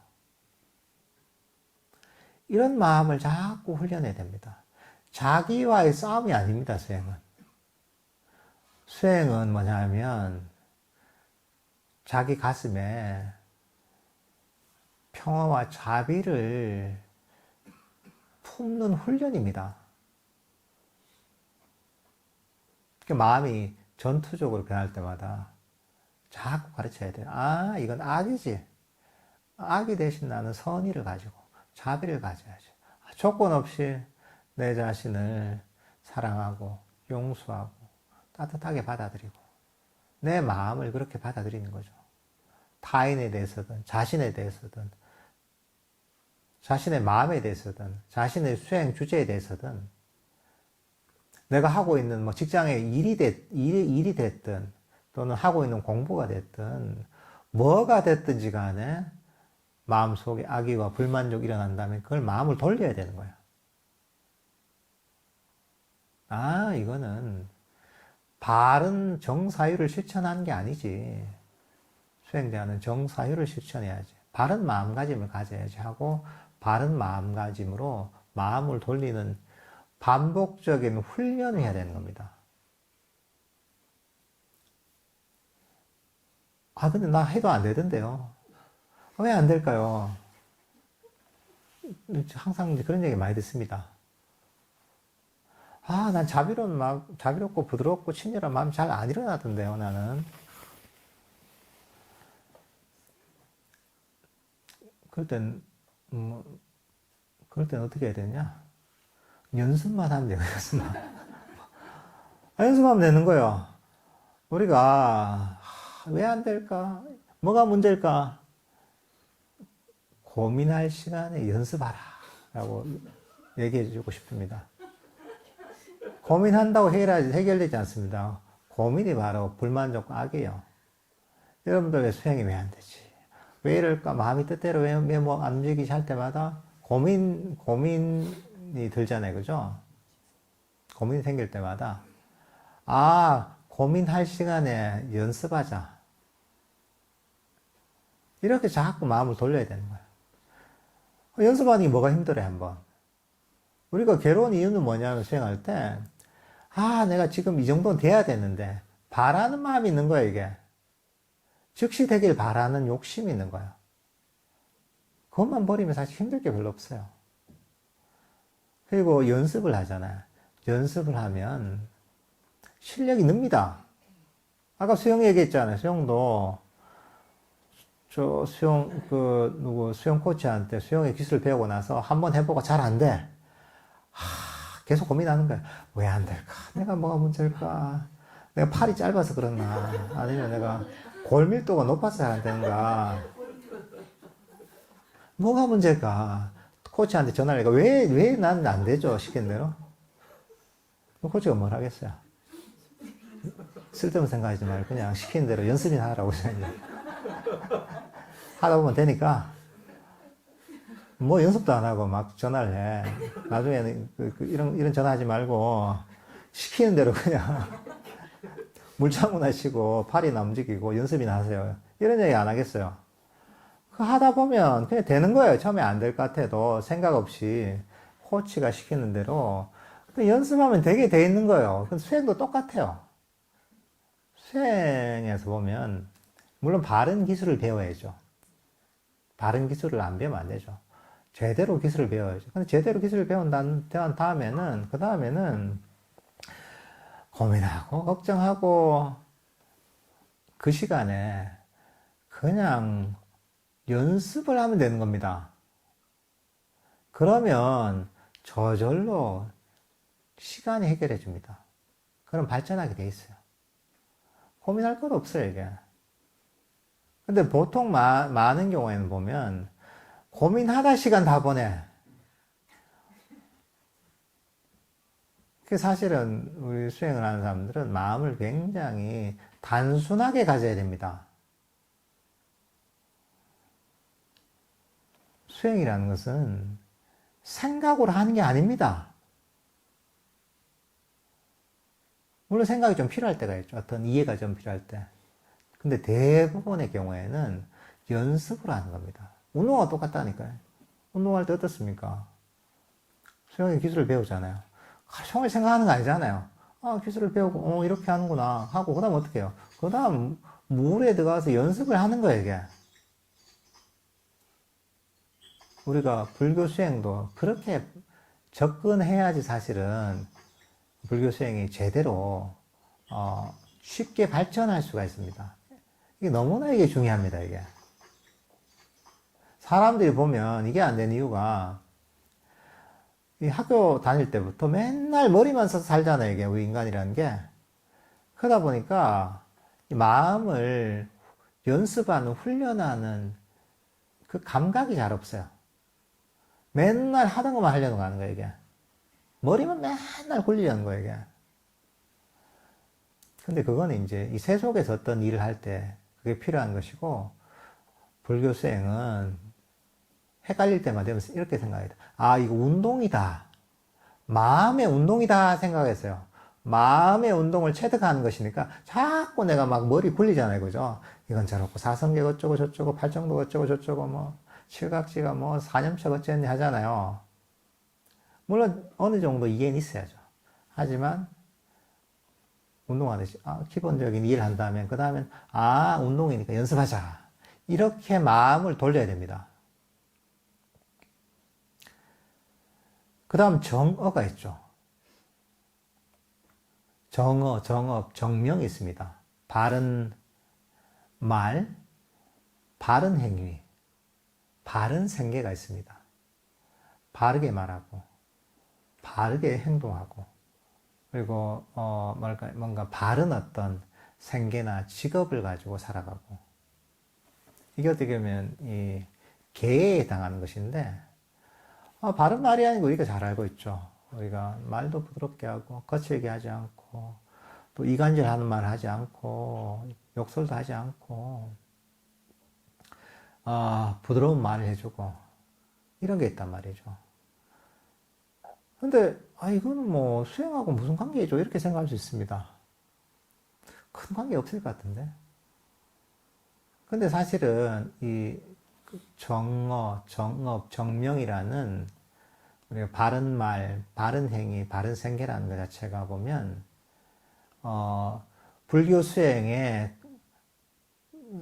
이런 마음을 자꾸 훈련해야 됩니다. 자기와의 싸움이 아닙니다, 수행은. 수행은 뭐냐면 자기 가슴에 평화와 자비를 품는 훈련입니다. 마음이 전투적으로 변할 때마다 자꾸 가르쳐야 돼요. 이건 악이지. 악이 대신 나는 선의를 가지고 자비를 가져야지. 조건 없이 내 자신을 사랑하고 용서하고 따뜻하게 받아들이고 내 마음을 그렇게 받아들이는 거죠. 타인에 대해서든 자신에 대해서든 자신의 마음에 대해서든 자신의 수행 주제에 대해서든, 내가 하고 있는 뭐 직장의 일이 됐든 또는 하고 있는 공부가 됐든 뭐가 됐든지 간에 마음속에 악의와 불만족이 일어난다면 그걸 마음을 돌려야 되는 거야. 이거는 바른 정사유를 실천한 게 아니지. 수행자는 정사유를 실천해야지. 바른 마음가짐을 가져야지 하고, 바른 마음가짐으로 마음을 돌리는 반복적인 훈련을 해야 되는 겁니다. 근데 나 해도 안 되던데요. 왜 안 될까요? 항상 그런 얘기 많이 듣습니다. 난 자비롭고 부드럽고 친절한 마음이 잘 안 일어나던데요, 나는. 그럴 땐 어떻게 해야 되냐? 연습만 하면 돼요, 연습만. 연습하면 되는 거예요. 우리가 왜 안 될까? 뭐가 문제일까? 고민할 시간에 연습하라 라고 얘기해 주고 싶습니다. 고민한다고 해결되지 않습니다. 고민이 바로 불만족 악이에요. 여러분들 왜 수행이 왜 안 되지? 왜 이럴까? 마음이 뜻대로 왜 뭐 안 움직이지 할 때마다 고민이 들잖아요. 그죠? 고민이 생길 때마다 고민할 시간에 연습하자. 이렇게 자꾸 마음을 돌려야 되는 거예요. 연습하는 게 뭐가 힘들어요, 한번. 우리가 괴로운 이유는 뭐냐면 수행할 때, 내가 지금 이 정도는 돼야 되는데, 바라는 마음이 있는 거예요, 이게. 즉시 되길 바라는 욕심이 있는 거예요. 그것만 버리면 사실 힘들 게 별로 없어요. 그리고 연습을 하잖아요. 연습을 하면 실력이 늡니다. 아까 수영 얘기했잖아요. 수영도 수영 코치한테 수영의 기술을 배우고 나서 한번 해보고 잘 안 돼. 계속 고민하는 거야. 왜 안 될까? 내가 뭐가 문제일까? 내가 팔이 짧아서 그런가? 아니면 내가 골밀도가 높아서 잘 안 되는가? 뭐가 문제일까? 코치한테 전화를 해가 왜 나는 안 되죠? 시킨 대로. 코치가 뭘 하겠어요? 쓸데없는 생각하지 말고 그냥 시킨 대로 연습이나 하라고 하다 보면 되니까 뭐 연습도 안 하고 막 전화를 해. 나중에는 이런 전화하지 말고 시키는 대로 그냥 물장구나 치고 팔이나 움직이고 연습이나 하세요. 이런 얘기 안 하겠어요. 하다 보면 그냥 되는 거예요. 처음에 안 될 것 같아도 생각 없이 코치가 시키는 대로 연습하면 되게 돼 있는 거예요. 수행도 똑같아요. 수행에서 보면 물론 바른 기술을 배워야죠. 바른 기술을 안 배우면 안 되죠. 제대로 기술을 배워야죠. 근데 제대로 기술을 배운 다음에는 그 다음에는 고민하고 걱정하고 그 시간에 그냥 연습을 하면 되는 겁니다. 그러면 저절로 시간이 해결해 줍니다. 그럼 발전하게 돼 있어요. 고민할 것 없어요, 이게. 근데 보통 많은 경우에는 보면 고민하다 시간 다 보내. 사실은 우리 수행을 하는 사람들은 마음을 굉장히 단순하게 가져야 됩니다. 수행이라는 것은 생각으로 하는 게 아닙니다. 물론 생각이 좀 필요할 때가 있죠. 어떤 이해가 좀 필요할 때. 근데 대부분의 경우에는 연습으로 하는 겁니다. 운동과 똑같다니까요. 운동할 때 어떻습니까? 수영의 기술을 배우잖아요. 하루 종일 생각하는 거 아니잖아요. 기술을 배우고, 이렇게 하는구나. 하고, 그 다음 어떻게 해요? 그 다음 물에 들어가서 연습을 하는 거예요, 이게. 우리가 불교 수행도 그렇게 접근해야지 사실은 불교 수행이 제대로, 쉽게 발전할 수가 있습니다. 이게 너무나 이게 중요합니다, 이게. 사람들이 보면 이게 안 되는 이유가 이 학교 다닐 때부터 맨날 머리만 써서 살잖아요, 이게 우리 인간이라는 게. 그러다 보니까 이 마음을 연습하는, 훈련하는 그 감각이 잘 없어요. 맨날 하던 것만 하려고 하는 거예요, 이게. 머리만 맨날 굴리려는 거예요, 이게. 근데 그거는 이제 이 세속에서 어떤 일을 할 때 그게 필요한 것이고, 불교 수행은 헷갈릴 때만 되면 이렇게 생각해요. 이거 운동이다. 마음의 운동이다 생각했어요. 마음의 운동을 체득하는 것이니까 자꾸 내가 막 머리 굴리잖아요. 그죠? 이건 저렇고 사성계 어쩌고 저쩌고 팔정도 어쩌고 저쩌고 뭐 칠각지가 뭐 사념책 어쩌니 하잖아요. 물론 어느 정도 이해는 있어야죠. 하지만 운동하듯이 기본적인 일을 한다면 그 다음엔 운동이니까 연습하자. 이렇게 마음을 돌려야 됩니다. 그 다음 정어가 있죠. 정어, 정업, 정명이 있습니다. 바른 말, 바른 행위, 바른 생계가 있습니다. 바르게 말하고, 바르게 행동하고, 그리고, 뭔가 바른 어떤 생계나 직업을 가지고 살아가고. 이게 어떻게 보면, 계에 해당하는 것인데, 바른 말이 아니고 우리가 잘 알고 있죠. 우리가 말도 부드럽게 하고, 거칠게 하지 않고, 또 이간질하는 말 하지 않고, 욕설도 하지 않고, 부드러운 말을 해주고, 이런 게 있단 말이죠. 근데, 이거는 뭐, 수행하고 무슨 관계죠? 이렇게 생각할 수 있습니다. 큰 관계 없을 것 같은데. 근데 사실은, 정업, 정명이라는, 우리가 바른 말, 바른 행위, 바른 생계라는 것 자체가 보면, 불교 수행의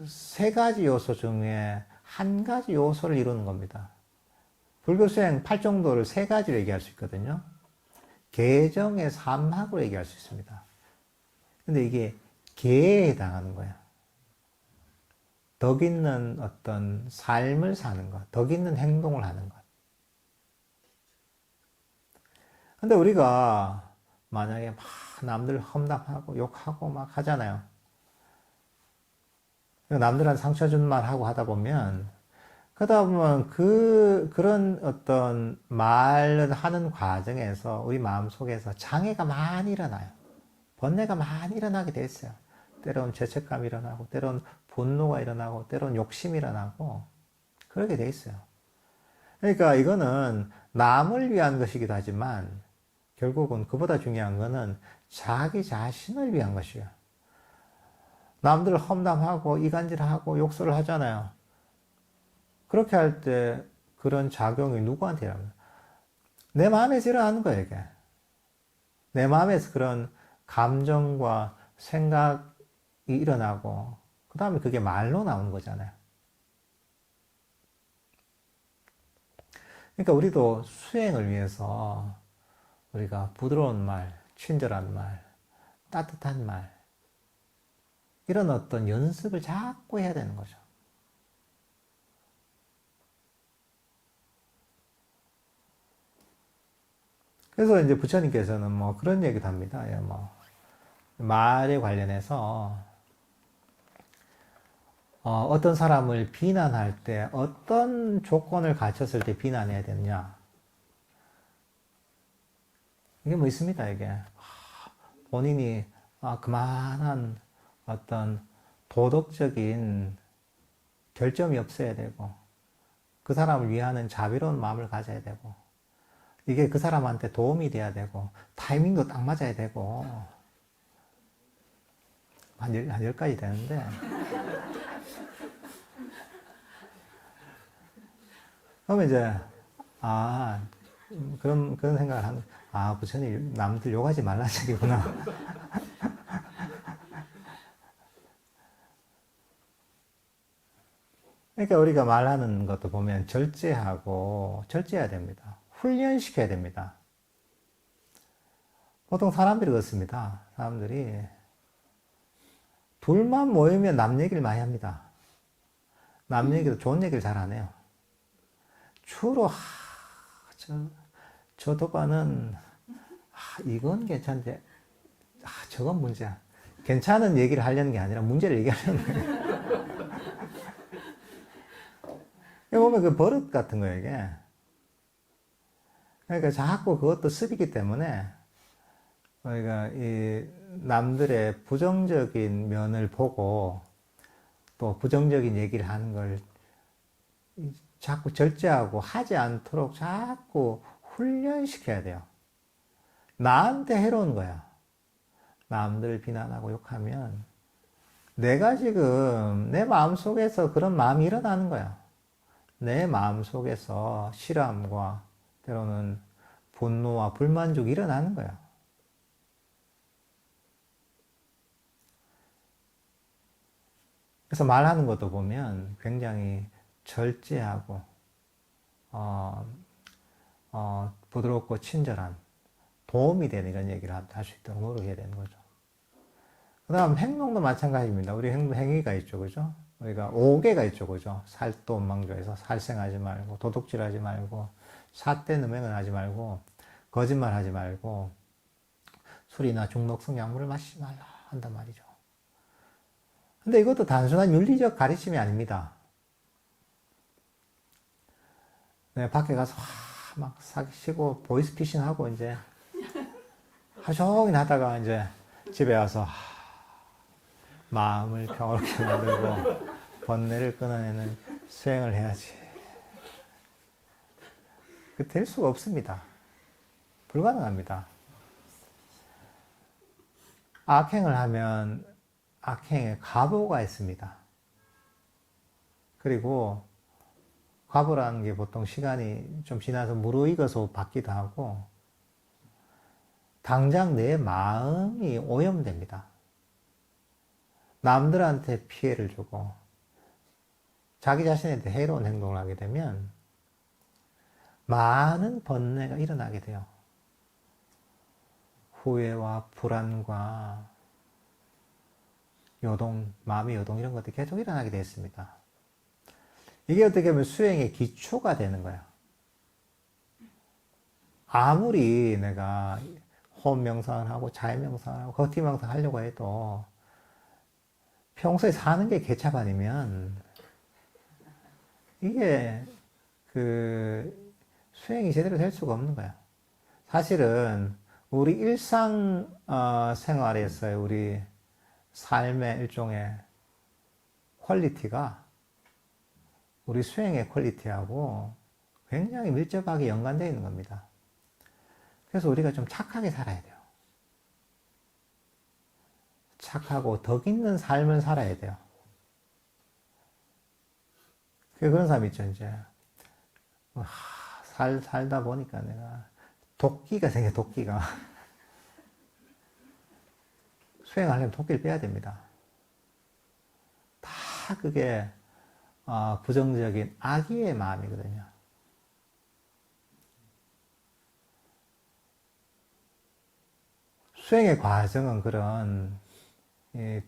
세 가지 요소 중에 한 가지 요소를 이루는 겁니다. 불교 수행 8정도를 세 가지로 얘기할 수 있거든요. 계정의 삼학으로 얘기할 수 있습니다. 근데 이게 계에 해당하는 거예요. 덕 있는 어떤 삶을 사는 것, 덕 있는 행동을 하는 것. 근데 우리가 만약에 막 남들 험담하고 욕하고 막 하잖아요. 남들한테 상처 준 말 하고 하다 보면, 그러다 보면 그런 어떤 말을 하는 과정에서 우리 마음 속에서 장애가 많이 일어나요. 번뇌가 많이 일어나게 돼 있어요. 때론 죄책감이 일어나고, 때론 분노가 일어나고, 때론 욕심이 일어나고, 그렇게 돼 있어요. 그러니까 이거는 남을 위한 것이기도 하지만, 결국은 그보다 중요한 거는 자기 자신을 위한 것이에요. 남들을 험담하고, 이간질하고, 욕설을 하잖아요. 그렇게 할 때 그런 작용이 누구한테 일어나요? 내 마음에서 일어나는 거예요, 이게. 내 마음에서 그런 감정과 생각이 일어나고, 그 다음에 그게 말로 나오는 거잖아요. 그러니까 우리도 수행을 위해서 우리가 부드러운 말, 친절한 말, 따뜻한 말, 이런 어떤 연습을 자꾸 해야 되는 거죠. 그래서 이제 부처님께서는 뭐 그런 얘기도 합니다. 예, 뭐 말에 관련해서 어떤 사람을 비난할 때 어떤 조건을 갖췄을 때 비난해야 되느냐. 이게 뭐 있습니다, 이게. 본인이 그만한 어떤 도덕적인 결점이 없어야 되고, 그 사람을 위하는 자비로운 마음을 가져야 되고, 이게 그 사람한테 도움이 돼야 되고, 타이밍도 딱 맞아야 되고, 한 10가지 되는데, 그러면 이제, 그런 생각을 하는, 부처님 남들 욕하지 말라는 얘기구나. 그러니까 우리가 말하는 것도 보면 절제해야 됩니다. 훈련시켜야 됩니다. 보통 사람들이 그렇습니다. 사람들이 둘만 모이면 남 얘기를 많이 합니다. 남 얘기도 좋은 얘기를 잘 안 해요. 주로 저 도반은 이건 괜찮은데 저건 문제야. 괜찮은 얘기를 하려는 게 아니라 문제를 얘기하려는 거예요. 보면 그 버릇 같은 거예요, 이게. 그러니까 자꾸 그것도 습이기 때문에 우리가 이 남들의 부정적인 면을 보고 또 부정적인 얘기를 하는 걸 자꾸 절제하고 하지 않도록 자꾸 훈련시켜야 돼요. 나한테 해로운 거야. 남들 비난하고 욕하면 내가 지금 내 마음속에서 그런 마음이 일어나는 거야. 내 마음속에서 실함과 때로는 분노와 불만족이 일어나는 거야. 그래서 말하는 것도 보면 굉장히 절제하고 부드럽고 친절한 도움이 되는 이런 얘기를 할 수 있도록 노력해야 되는 거죠. 그 다음 행동도 마찬가지입니다. 우리 행위가 있죠, 그죠? 우리가 5개가 있죠, 그죠? 살도 망조해서 살생하지 말고, 도둑질하지 말고, 사대 음행을 하지 말고, 거짓말하지 말고, 술이나 중독성 약물을 마시지 말라 한단 말이죠. 근데 이것도 단순한 윤리적 가르침이 아닙니다. 네, 밖에 가서 막 사기치고 보이스피싱 하고 이제 하루 종일 하다가 이제 집에 와서 마음을 평화롭게 만들고 번뇌를 끊어내는 수행을 해야지. 그 될 수가 없습니다. 불가능합니다. 악행을 하면 악행에 과보가 있습니다. 그리고 과보라는 게 보통 시간이 좀 지나서 무르익어서 받기도 하고 당장 내 마음이 오염됩니다. 남들한테 피해를 주고 자기 자신한테 해로운 행동을 하게 되면 많은 번뇌가 일어나게 돼요. 후회와 불안과 요동, 마음의 요동 이런 것들이 계속 일어나게 됐습니다. 이게 어떻게 보면 수행의 기초가 되는 거예요. 아무리 내가 호흡 명상을 하고 자해 명상을 하고 걷기 명상을 하려고 해도 평소에 사는 게 개차반이면 이게 그 수행이 제대로 될 수가 없는 거야. 사실은 우리 일상 생활에서의 우리 삶의 일종의 퀄리티가 우리 수행의 퀄리티하고 굉장히 밀접하게 연관되어 있는 겁니다. 그래서 우리가 좀 착하게 살아야 돼요. 착하고 덕 있는 삶을 살아야 돼요. 그런 사람 있죠, 이제. 살다 보니까 내가 도끼가 생겨, 도끼가. 수행하려면 도끼를 빼야 됩니다. 다 그게 부정적인 악의의 마음이거든요. 수행의 과정은 그런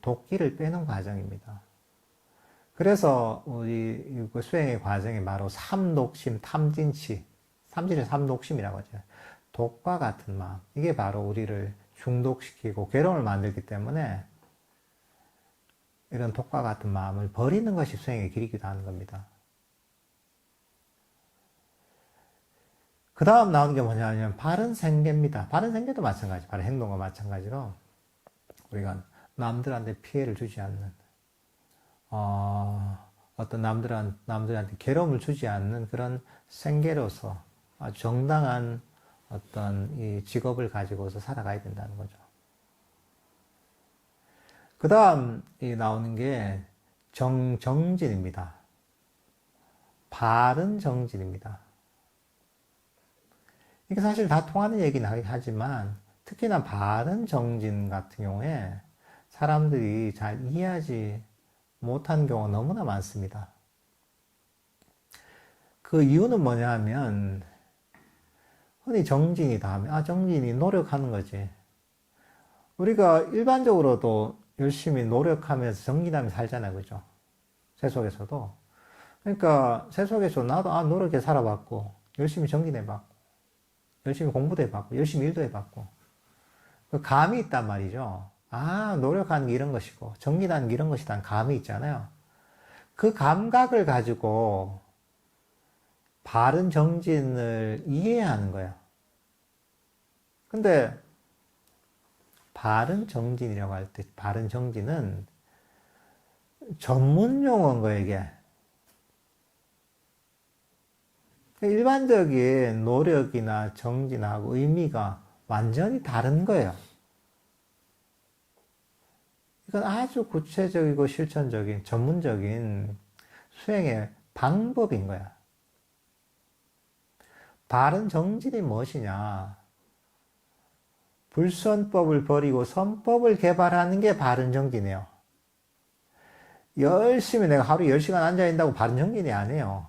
도끼를 빼는 과정입니다. 그래서 우리 수행의 과정이 바로 삼독심, 탐진치, 삼진을 삼독심이라고 하죠. 독과 같은 마음. 이게 바로 우리를 중독시키고 괴로움을 만들기 때문에 이런 독과 같은 마음을 버리는 것이 수행의 길이기도 하는 겁니다. 그 다음 나오는 게 뭐냐면 바른 생계입니다. 바른 생계도 마찬가지, 바른 행동과 마찬가지로 우리가 남들한테 피해를 주지 않는, 어떤 남들한테 괴로움을 주지 않는 그런 생계로서 아주 정당한 어떤 이 직업을 가지고서 살아가야 된다는 거죠. 그 다음 나오는 게 정진입니다. 바른 정진입니다. 이게 사실 다 통하는 얘기는 하지만 특히나 바른 정진 같은 경우에 사람들이 잘 이해하지 못한 경우가 너무나 많습니다. 그 이유는 뭐냐 하면 흔히 정진이다 하면 정진이 노력하는 거지. 우리가 일반적으로도 열심히 노력하면서 정진하면서 살잖아요. 그죠? 세속에서도. 그러니까 세속에서 나도 노력해 살아봤고 열심히 정진해봤고 열심히 공부도 해봤고 열심히 일도 해봤고 그 감이 있단 말이죠. 노력하는 게 이런 것이고 정진하는 게 이런 것이라는 감이 있잖아요. 그 감각을 가지고 바른 정진을 이해하는 거예요. 근데 바른 정진이라고 할 때 바른 정진은 전문 용어인 거예요, 이게. 일반적인 노력이나 정진하고 의미가 완전히 다른 거예요. 이건 아주 구체적이고 실천적인 전문적인 수행의 방법인 거야. 바른 정진이 무엇이냐? 불선법을 버리고 선법을 개발하는 게 바른 정진이에요. 열심히 내가 하루 10시간 앉아있다고 바른 정진이 아니에요.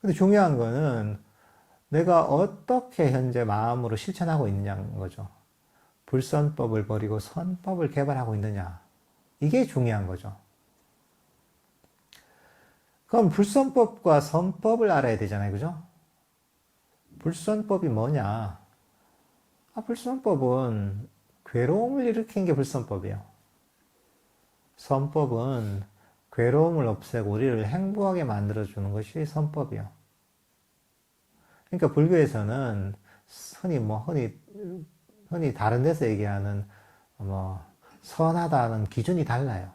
근데 중요한 거는 내가 어떻게 현재 마음으로 실천하고 있느냐는 거죠. 불선법을 버리고 선법을 개발하고 있느냐. 이게 중요한 거죠. 그럼 불선법과 선법을 알아야 되잖아요. 그죠? 불선법이 뭐냐? 불선법은 괴로움을 일으킨 게 불선법이에요. 선법은 괴로움을 없애고 우리를 행복하게 만들어주는 것이 선법이에요. 그러니까 불교에서는 흔히 다른 데서 얘기하는 선하다는 기준이 달라요.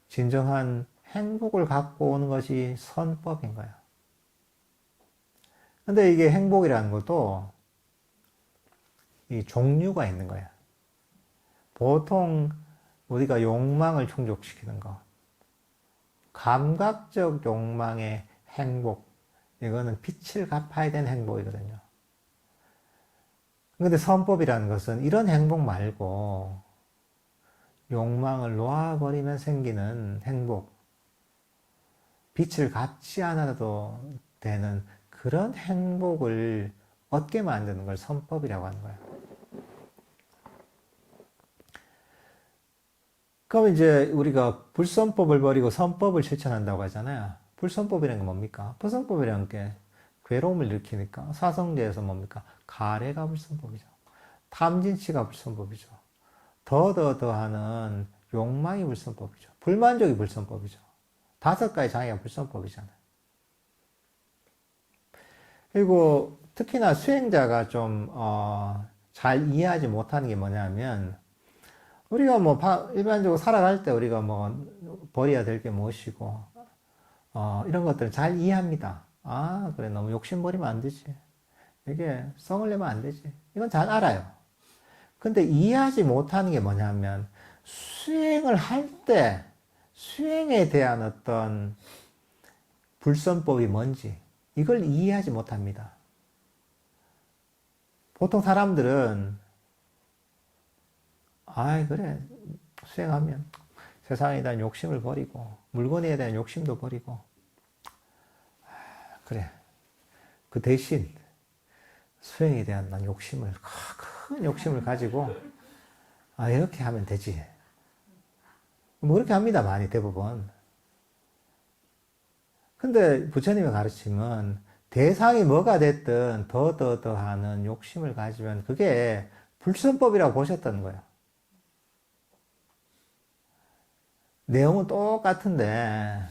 진정한 행복을 갖고 오는 것이 선법인 거예요. 근데 이게 행복이라는 것도 이 종류가 있는 거예요. 보통 우리가 욕망을 충족시키는 것, 감각적 욕망의 행복, 이거는 빛을 갚아야 되는 행복이거든요. 근데 선법이라는 것은 이런 행복 말고 욕망을 놓아버리면 생기는 행복, 빛을 갚지 않아도 되는 그런 행복을 얻게 만드는 걸 선법이라고 하는 거예요. 그럼 이제 우리가 불선법을 버리고 선법을 실천한다고 하잖아요. 불선법이라는 게 뭡니까? 불선법이라는 게 괴로움을 일으키니까 사성제에서 뭡니까? 가래가 불선법이죠. 탐진치가 불선법이죠. 더하는 욕망이 불선법이죠. 불만족이 불선법이죠. 5가지 장애가 불선법이잖아요. 그리고 특히나 수행자가 좀 잘 이해하지 못하는 게 뭐냐면, 우리가 일반적으로 살아갈 때 우리가 버려야 될 게 무엇이고 이런 것들을 잘 이해합니다. 그래, 너무 욕심 버리면 안 되지. 이게 성을 내면 안 되지. 이건 잘 알아요. 근데 이해하지 못하는 게 뭐냐면, 수행을 할 때 수행에 대한 어떤 불선법이 뭔지 이걸 이해하지 못합니다. 보통 사람들은 그래, 수행하면 세상에 대한 욕심을 버리고 물건에 대한 욕심도 버리고 그래, 그 대신 수행에 대한 난 욕심을, 큰 욕심을 가지고 이렇게 하면 되지. 그렇게 합니다, 많이, 대부분. 근데 부처님의 가르침은 대상이 뭐가 됐든 더 하는 욕심을 가지면 그게 불선법이라고 보셨다는 거예요. 내용은 똑같은데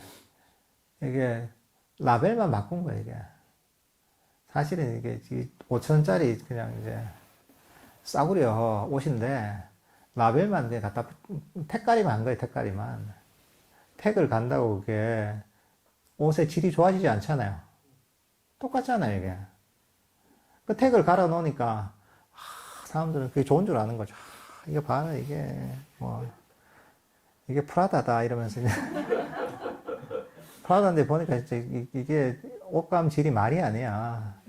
이게 라벨만 바꾼 거예요, 이게. 사실은 이게 5천원짜리 그냥 이제 싸구려 옷인데 라벨만 그냥 갖다 택가리만 한 거예요, 택가리만. 택을 간다고 그게 옷의 질이 좋아지지 않잖아요. 똑같잖아요, 이게. 그 택을 갈아 놓으니까 사람들은 그게 좋은 줄 아는 거죠. 이거 봐라, 이게 프라다다 이러면서 프라다인데 보니까 진짜 이게 옷감 질이 말이 아니야.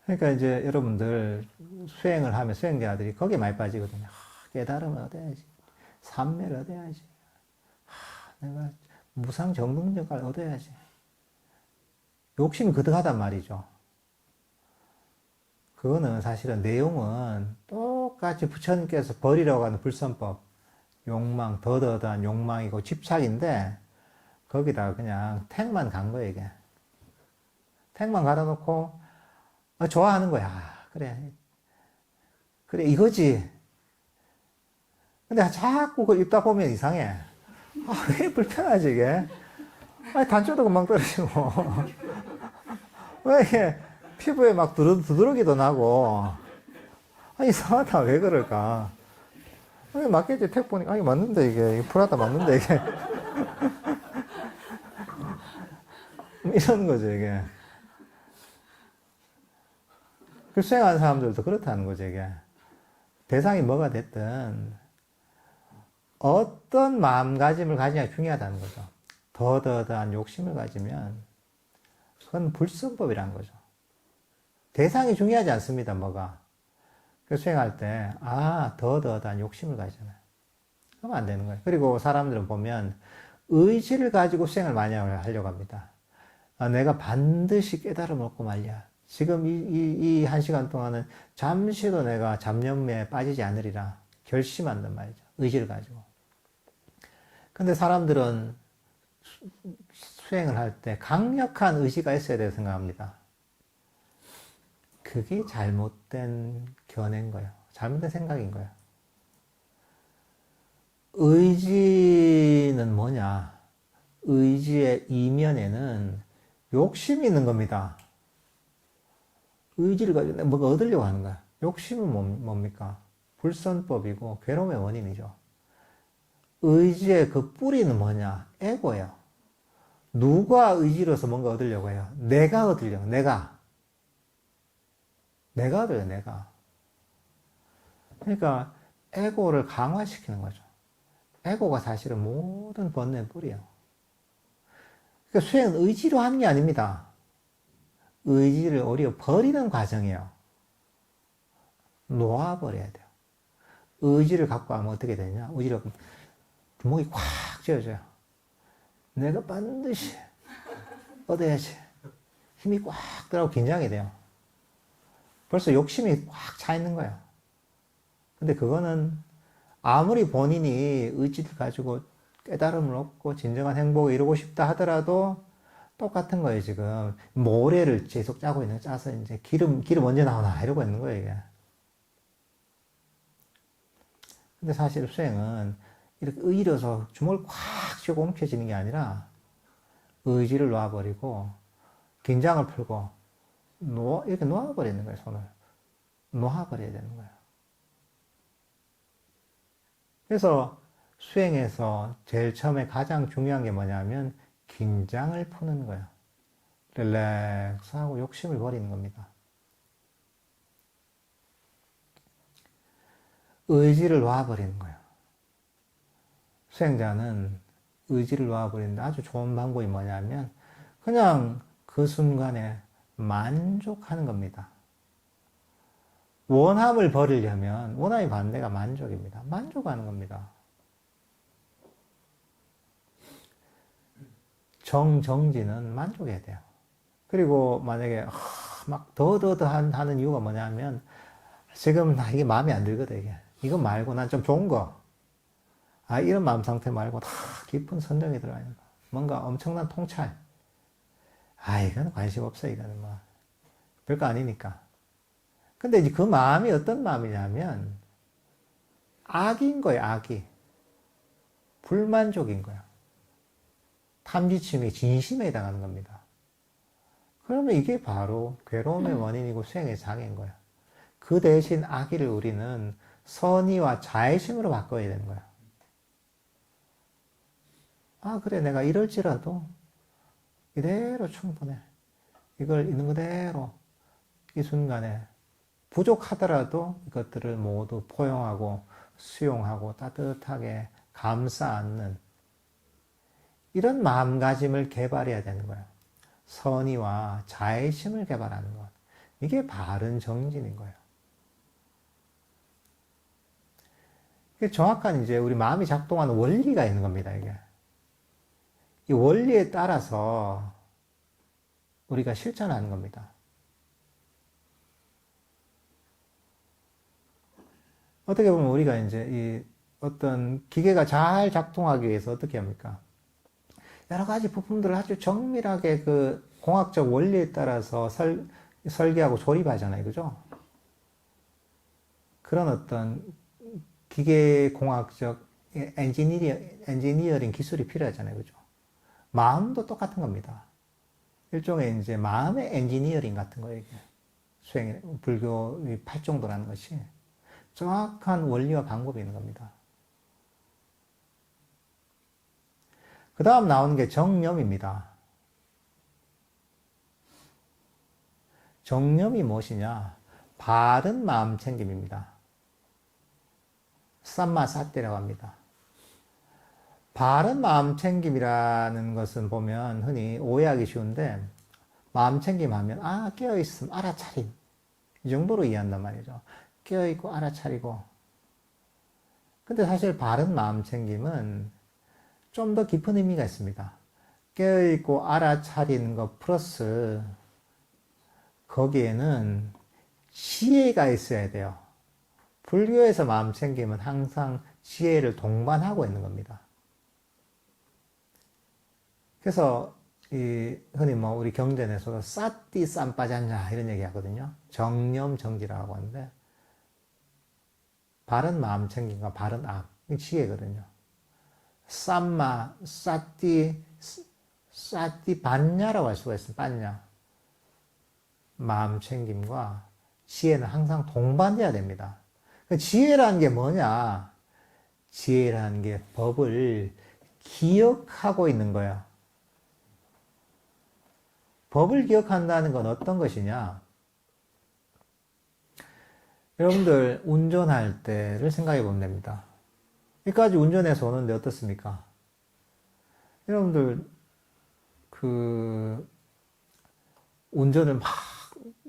그러니까 이제 여러분들 수행을 하면 수행자들이 거기에 많이 빠지거든요. 깨달음을 얻어야지. 삼매를 얻어야지. 내가 무상정등력을 얻어야지. 욕심이 그득하단 말이죠. 그거는 사실은 내용은 똑같이 부처님께서 버리려고 하는 불선법, 욕망, 더한 욕망이고 집착인데 거기다가 그냥 택만 간 거예요, 이게. 택만 갈아놓고 좋아하는 거야. 그래, 이거지. 근데 자꾸 그걸 입다 보면 이상해. 왜 불편하지, 이게? 단초도 금방 떨어지고. 왜 이게 피부에 막 두드러기도 나고. 이상하다. 왜 그럴까? 맞겠지. 택 보니까, 이게 맞는데, 이게 프라다 맞는데, 이게. 이런 거죠, 이게. 그 수행하는 사람들도 그렇다는 거죠, 이게. 대상이 뭐가 됐든, 어떤 마음가짐을 가지냐가 중요하다는 거죠. 더한 욕심을 가지면, 그건 불선법이라는 거죠. 대상이 중요하지 않습니다, 뭐가. 그 수행할 때, 더한 욕심을 가지잖아요. 그러면 안 되는 거예요. 그리고 사람들은 보면, 의지를 가지고 수행을 많이 하려고 합니다. 내가 반드시 깨달음을 얻고 말이야. 지금 이 1시간 동안은 잠시도 내가 잡념에 빠지지 않으리라 결심한단 말이죠. 의지를 가지고. 근데 사람들은 수행을 할 때 강력한 의지가 있어야 된다고 생각합니다. 그게 잘못된 견해인 거예요. 잘못된 생각인 거예요. 의지는 뭐냐? 의지의 이면에는 욕심이 있는 겁니다. 의지를 가지고 뭔가 얻으려고 하는 거야. 욕심은 뭡니까? 불선법이고 괴로움의 원인이죠. 의지의 그 뿌리는 뭐냐? 에고예요. 누가 의지로서 뭔가 얻으려고 해요? 내가 얻으려고, 내가 얻으려고, 내가. 그러니까 에고를 강화시키는 거죠. 에고가 사실은 모든 번뇌의 뿌리예요. 그러니까 수행은 의지로 하는 게 아닙니다. 의지를 오히려 버리는 과정이에요. 놓아버려야 돼요. 의지를 갖고 하면 어떻게 되냐? 의지를 갖고 주먹이 꽉 쥐어져요. 내가 반드시 얻어야지. 힘이 꽉 들어가고 긴장이 돼요. 벌써 욕심이 꽉 차 있는 거예요. 근데 그거는 아무리 본인이 의지를 가지고 깨달음을 얻고 진정한 행복을 이루고 싶다 하더라도 똑같은 거예요, 지금. 모래를 계속 짜고 있는, 짜서 이제 기름 언제 나오나 이러고 있는 거예요, 이게. 근데 사실 수행은 이렇게 의지로서 주먹을 꽉 쥐고 움켜쥐는 게 아니라 의지를 놓아버리고 긴장을 풀고 이렇게 놓아버리는 거예요, 손을. 놓아버려야 되는 거예요. 그래서 수행에서 제일 처음에 가장 중요한 게 뭐냐면 긴장을 푸는 거예요. 릴렉스하고 욕심을 버리는 겁니다. 의지를 놓아버리는 거예요. 수행자는 의지를 놓아버리는데 아주 좋은 방법이 뭐냐면 그냥 그 순간에 만족하는 겁니다. 원함을 버리려면 원함의 반대가 만족입니다. 만족하는 겁니다. 정지는 만족해야 돼요. 그리고 만약에 막 더 하는 이유가 뭐냐면 지금 나 이게 마음에 안 들거든, 이게. 이거 말고 난 좀 좋은 거. 이런 마음 상태 말고 다 깊은 선정이 들어가 있는 거. 뭔가 엄청난 통찰. 이거는 관심 없어, 이거는 뭐. 별거 아니니까. 근데 이제 그 마음이 어떤 마음이냐면, 악인 거예요, 악이. 불만족인 거예요. 탐지심이 진심에 해당하는 겁니다. 그러면 이게 바로 괴로움의 원인이고 수행의 장애인 거예요. 그 대신 악의를 우리는 선의와 자애심으로 바꿔야 되는 거예요. 그래, 내가 이럴지라도 이대로 충분해. 이걸 있는 그대로 이 순간에 부족하더라도 이것들을 모두 포용하고 수용하고 따뜻하게 감싸 안는 이런 마음가짐을 개발해야 되는 거예요. 선의와 자애심을 개발하는 것. 이게 바른 정진인 거예요. 이게 정확한 이제 우리 마음이 작동하는 원리가 있는 겁니다, 이게. 이 원리에 따라서 우리가 실천하는 겁니다. 어떻게 보면 우리가 이제 이 어떤 기계가 잘 작동하기 위해서 어떻게 합니까? 여러 가지 부품들을 아주 정밀하게 그 공학적 원리에 따라서 설계하고 조립하잖아요. 그죠? 그런 어떤 기계 공학적 엔지니어링 기술이 필요하잖아요. 그죠? 마음도 똑같은 겁니다. 일종의 이제 마음의 엔지니어링 같은 거예요. 이게. 불교의 팔정도라는 것이 정확한 원리와 방법이 있는 겁니다. 그 다음 나오는 게 정념입니다. 정념이 무엇이냐? 바른 마음 챙김입니다. 삼마사떼라고 합니다. 바른 마음 챙김이라는 것은 보면 흔히 오해하기 쉬운데 마음 챙김하면 깨어있음, 알아차림 이 정도로 이해한단 말이죠. 깨어있고 알아차리고. 근데 사실 바른 마음 챙김은 좀 더 깊은 의미가 있습니다. 깨어있고 알아차리는 것 플러스 거기에는 지혜가 있어야 돼요. 불교에서 마음 챙김은 항상 지혜를 동반하고 있는 겁니다. 그래서 흔히 뭐 우리 경전에서도 싸띠 쌈빠졌냐 이런 얘기 하거든요. 정념정지라고 하는데 바른 마음 챙김과 바른 악, 이 지혜거든요. 쌈마, 싸띠 반냐라고 할 수가 있어요. 반냐. 마음 챙김과 지혜는 항상 동반돼야 됩니다. 그 지혜라는 게 뭐냐? 지혜라는 게 법을 기억하고 있는 거예요. 법을 기억한다는 건 어떤 것이냐? 여러분들 운전할 때를 생각해 보면 됩니다. 여기까지 운전해서 오는데 어떻습니까? 여러분들 운전을 막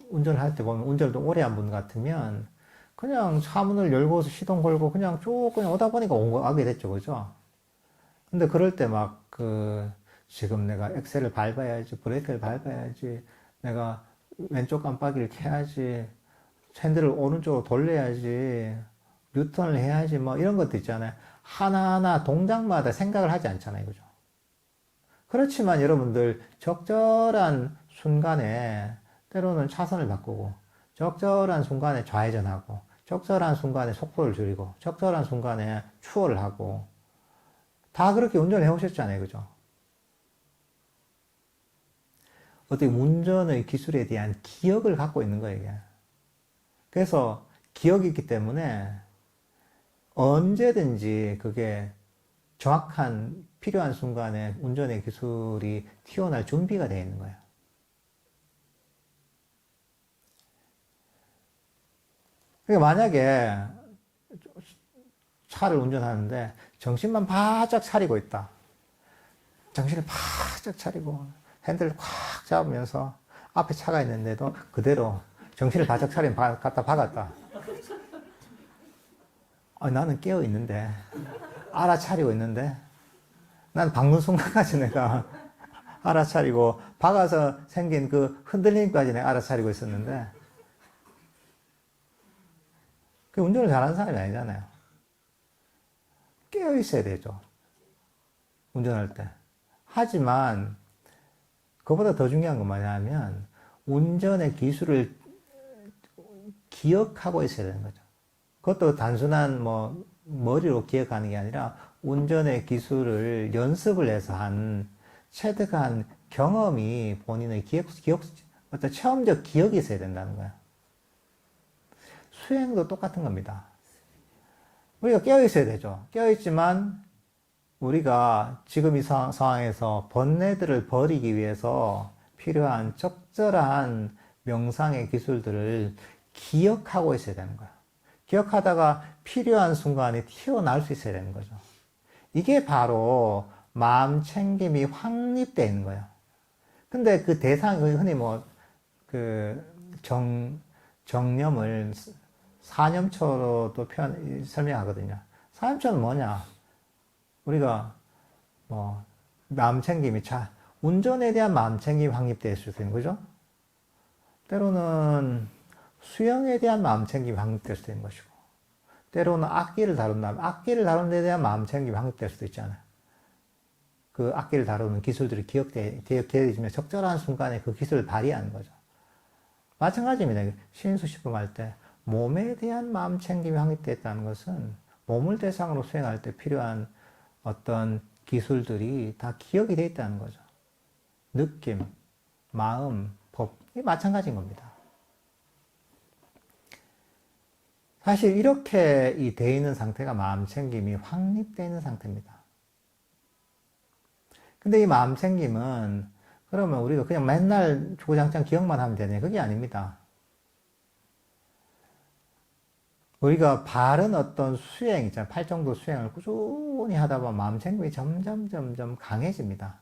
운전할 때 보면 운전을 오래 한 분 같으면 그냥 차문을 열고서 시동 걸고 그냥 쭉 그냥 오다 보니까 오게 됐죠, 그죠? 근데 그럴 때 막 지금 내가 엑셀을 밟아야지, 브레이크를 밟아야지, 내가 왼쪽 깜빡이를 켜야지, 핸들을 오른쪽으로 돌려야지, 뉴턴을 해야지, 뭐 이런 것도 있잖아요. 하나하나 동작마다 생각을 하지 않잖아요, 그죠? 그렇지만 여러분들 적절한 순간에 때로는 차선을 바꾸고, 적절한 순간에 좌회전하고, 적절한 순간에 속도를 줄이고, 적절한 순간에 추월을 하고, 다 그렇게 운전을 해오셨잖아요, 그죠? 어떻게 운전의 기술에 대한 기억을 갖고 있는 거예요, 이게. 그래서 기억이 있기 때문에 언제든지 그게 정확한 필요한 순간에 운전의 기술이 튀어나올 준비가 되어 있는 거예요. 그러니까 만약에 차를 운전하는데 정신만 바짝 차리고 있다. 정신을 바짝 차리고 핸들을 꽉 잡으면서 앞에 차가 있는데도 그대로 정신을 바짝 차리면 갖다 박았다. 나는 깨어 있는데, 알아차리고 있는데, 난 박는 순간까지 내가 알아차리고, 박아서 생긴 그 흔들림까지 내가 알아차리고 있었는데, 그 운전을 잘하는 사람이 아니잖아요. 깨어 있어야 되죠. 운전할 때. 하지만, 그보다 더 중요한 건 뭐냐면, 운전의 기술을 기억하고 있어야 되는 거죠. 그것도 단순한 머리로 기억하는 게 아니라 운전의 기술을 연습을 해서 체득한 경험이 본인의 어떤 체험적 기억이 있어야 된다는 거예요. 수행도 똑같은 겁니다. 우리가 깨어있어야 되죠. 깨어있지만 우리가 지금 이 상황에서 번뇌들을 버리기 위해서 필요한 적절한 명상의 기술들을 기억하고 있어야 되는 거예요. 기억하다가 필요한 순간에 튀어나올 수 있어야 되는 거죠. 이게 바로 마음 챙김이 확립되어 있는 거예요. 근데 그 대상이 흔히 정념을 사념초로도 설명하거든요. 사념초는 뭐냐? 우리가 마음 챙김이 운전에 대한 마음 챙김이 확립될 수 있는 거죠. 때로는 수영에 대한 마음 챙김이 확립될 수도 있는 것이고, 때로는 악기를 다룬다면 악기를 다루는 데 대한 마음 챙김이 확립될 수도 있잖아요. 그 악기를 다루는 기술들이 기억되어지면 적절한 순간에 그 기술을 발휘하는 거죠. 마찬가지입니다. 신수식품 할 때 몸에 대한 마음 챙김이 확립됐다는 것은 몸을 대상으로 수행할 때 필요한 어떤 기술들이 다 기억이 되어 있다는 거죠. 느낌, 마음, 법, 이게 마찬가지인 겁니다. 사실 이렇게 되어 있는 상태가 마음 챙김이 확립되어 있는 상태입니다. 근데 이 마음 챙김은 그러면 우리가 그냥 맨날 주구장창 기억만 하면 되냐? 그게 아닙니다. 우리가 바른 어떤 수행 있잖아요. 팔정도 수행을 꾸준히 하다 보면 마음 챙김이 점점 강해집니다.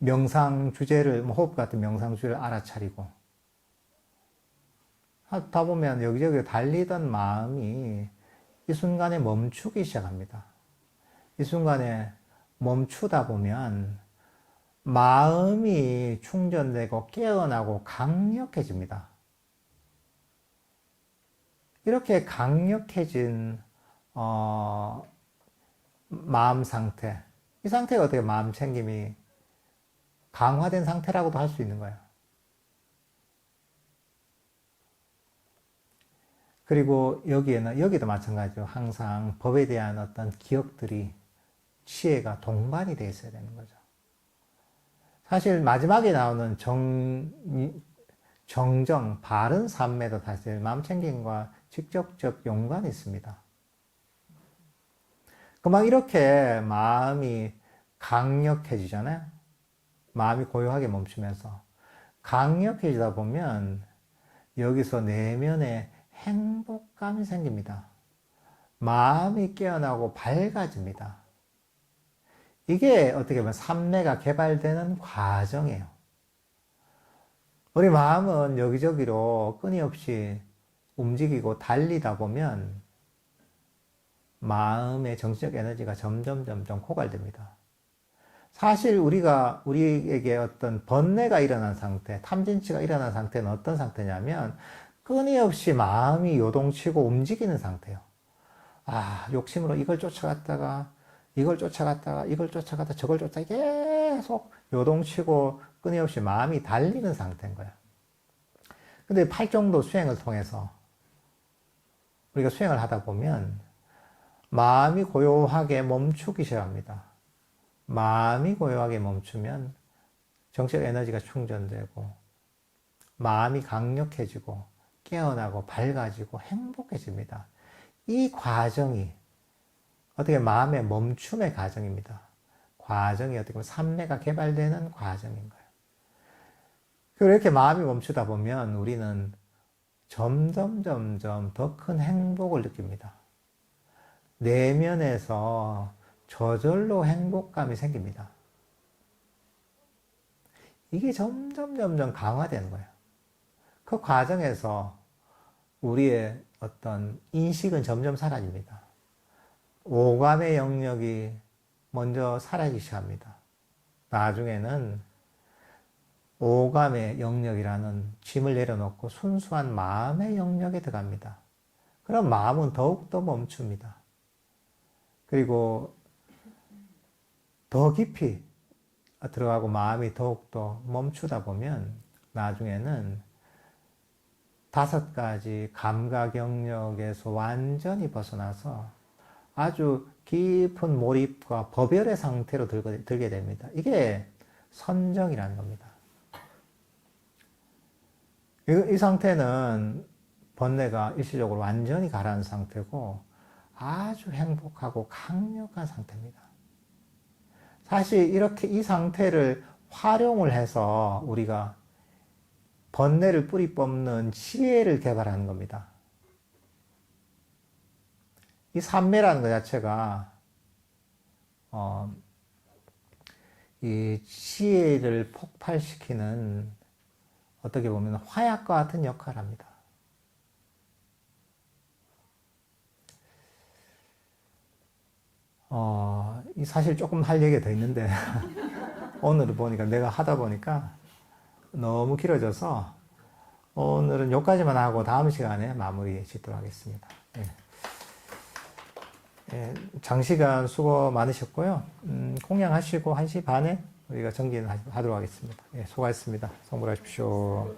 명상 주제를, 호흡 같은 명상 주제를 알아차리고 하다 보면 여기저기 달리던 마음이 이 순간에 멈추기 시작합니다. 이 순간에 멈추다 보면 마음이 충전되고 깨어나고 강력해집니다. 이렇게 강력해진 마음 상태. 이 상태가 어떻게 마음 챙김이 강화된 상태라고도 할 수 있는 거예요. 그리고 여기도 마찬가지로 항상 법에 대한 어떤 기억들이 치해가 동반이 되어 있어야 되는 거죠. 사실 마지막에 나오는 정정, 바른 삶에도 사실 마음 챙김과 직접적 연관이 있습니다. 그만 이렇게 마음이 강력해지잖아요. 마음이 고요하게 멈추면서 강력해지다 보면 여기서 내면에 행복감이 생깁니다. 마음이 깨어나고 밝아집니다. 이게 어떻게 보면 삼매가 개발되는 과정이에요. 우리 마음은 여기저기로 끊임없이 움직이고 달리다 보면 마음의 정신적 에너지가 점점 고갈됩니다. 사실 우리에게 어떤 번뇌가 일어난 상태, 탐진치가 일어난 상태는 어떤 상태냐면 끊임없이 마음이 요동치고 움직이는 상태예요. 욕심으로 이걸 쫓아갔다가 저걸 쫓아가 계속 요동치고 끊임없이 마음이 달리는 상태인 거예요. 근데 팔정도 수행을 통해서 우리가 수행을 하다 보면 마음이 고요하게 멈추기 시작합니다. 마음이 고요하게 멈추면 정신적 에너지가 충전되고 마음이 강력해지고 깨어나고 밝아지고 행복해집니다. 이 과정이 어떻게 마음의 멈춤의 과정입니다. 과정이 어떻게 보면 삼매가 개발되는 과정인 거예요. 그렇게 마음이 멈추다 보면 우리는 점점 더 큰 행복을 느낍니다. 내면에서 저절로 행복감이 생깁니다. 이게 점점 강화되는 거예요. 그 과정에서 우리의 어떤 인식은 점점 사라집니다. 오감의 영역이 먼저 사라지기 시작합니다. 나중에는 오감의 영역이라는 짐을 내려놓고 순수한 마음의 영역에 들어갑니다. 그럼 마음은 더욱더 멈춥니다. 그리고 더 깊이 들어가고 마음이 더욱더 멈추다 보면 나중에는 5가지 감각 영역에서 완전히 벗어나서 아주 깊은 몰입과 법열의 상태로 들게 됩니다. 이게 선정이라는 겁니다. 이 상태는 번뇌가 일시적으로 완전히 가라앉은 상태고 아주 행복하고 강력한 상태입니다. 사실 이렇게 이 상태를 활용을 해서 우리가 번뇌를 뿌리 뽑는 지혜를 개발하는 겁니다. 이 삼매라는 것 자체가 이 지혜를 폭발시키는 어떻게 보면 화약과 같은 역할을 합니다. 사실 조금 할 얘기가 더 있는데 오늘 보니까 내가 하다 보니까 너무 길어져서 오늘은 여기까지만 하고 다음 시간에 마무리 짓도록 하겠습니다. 장시간 수고 많으셨고요. 공양하시고 1시 반에 우리가 정진하도록 하겠습니다. 수고하셨습니다. 성불하십시오.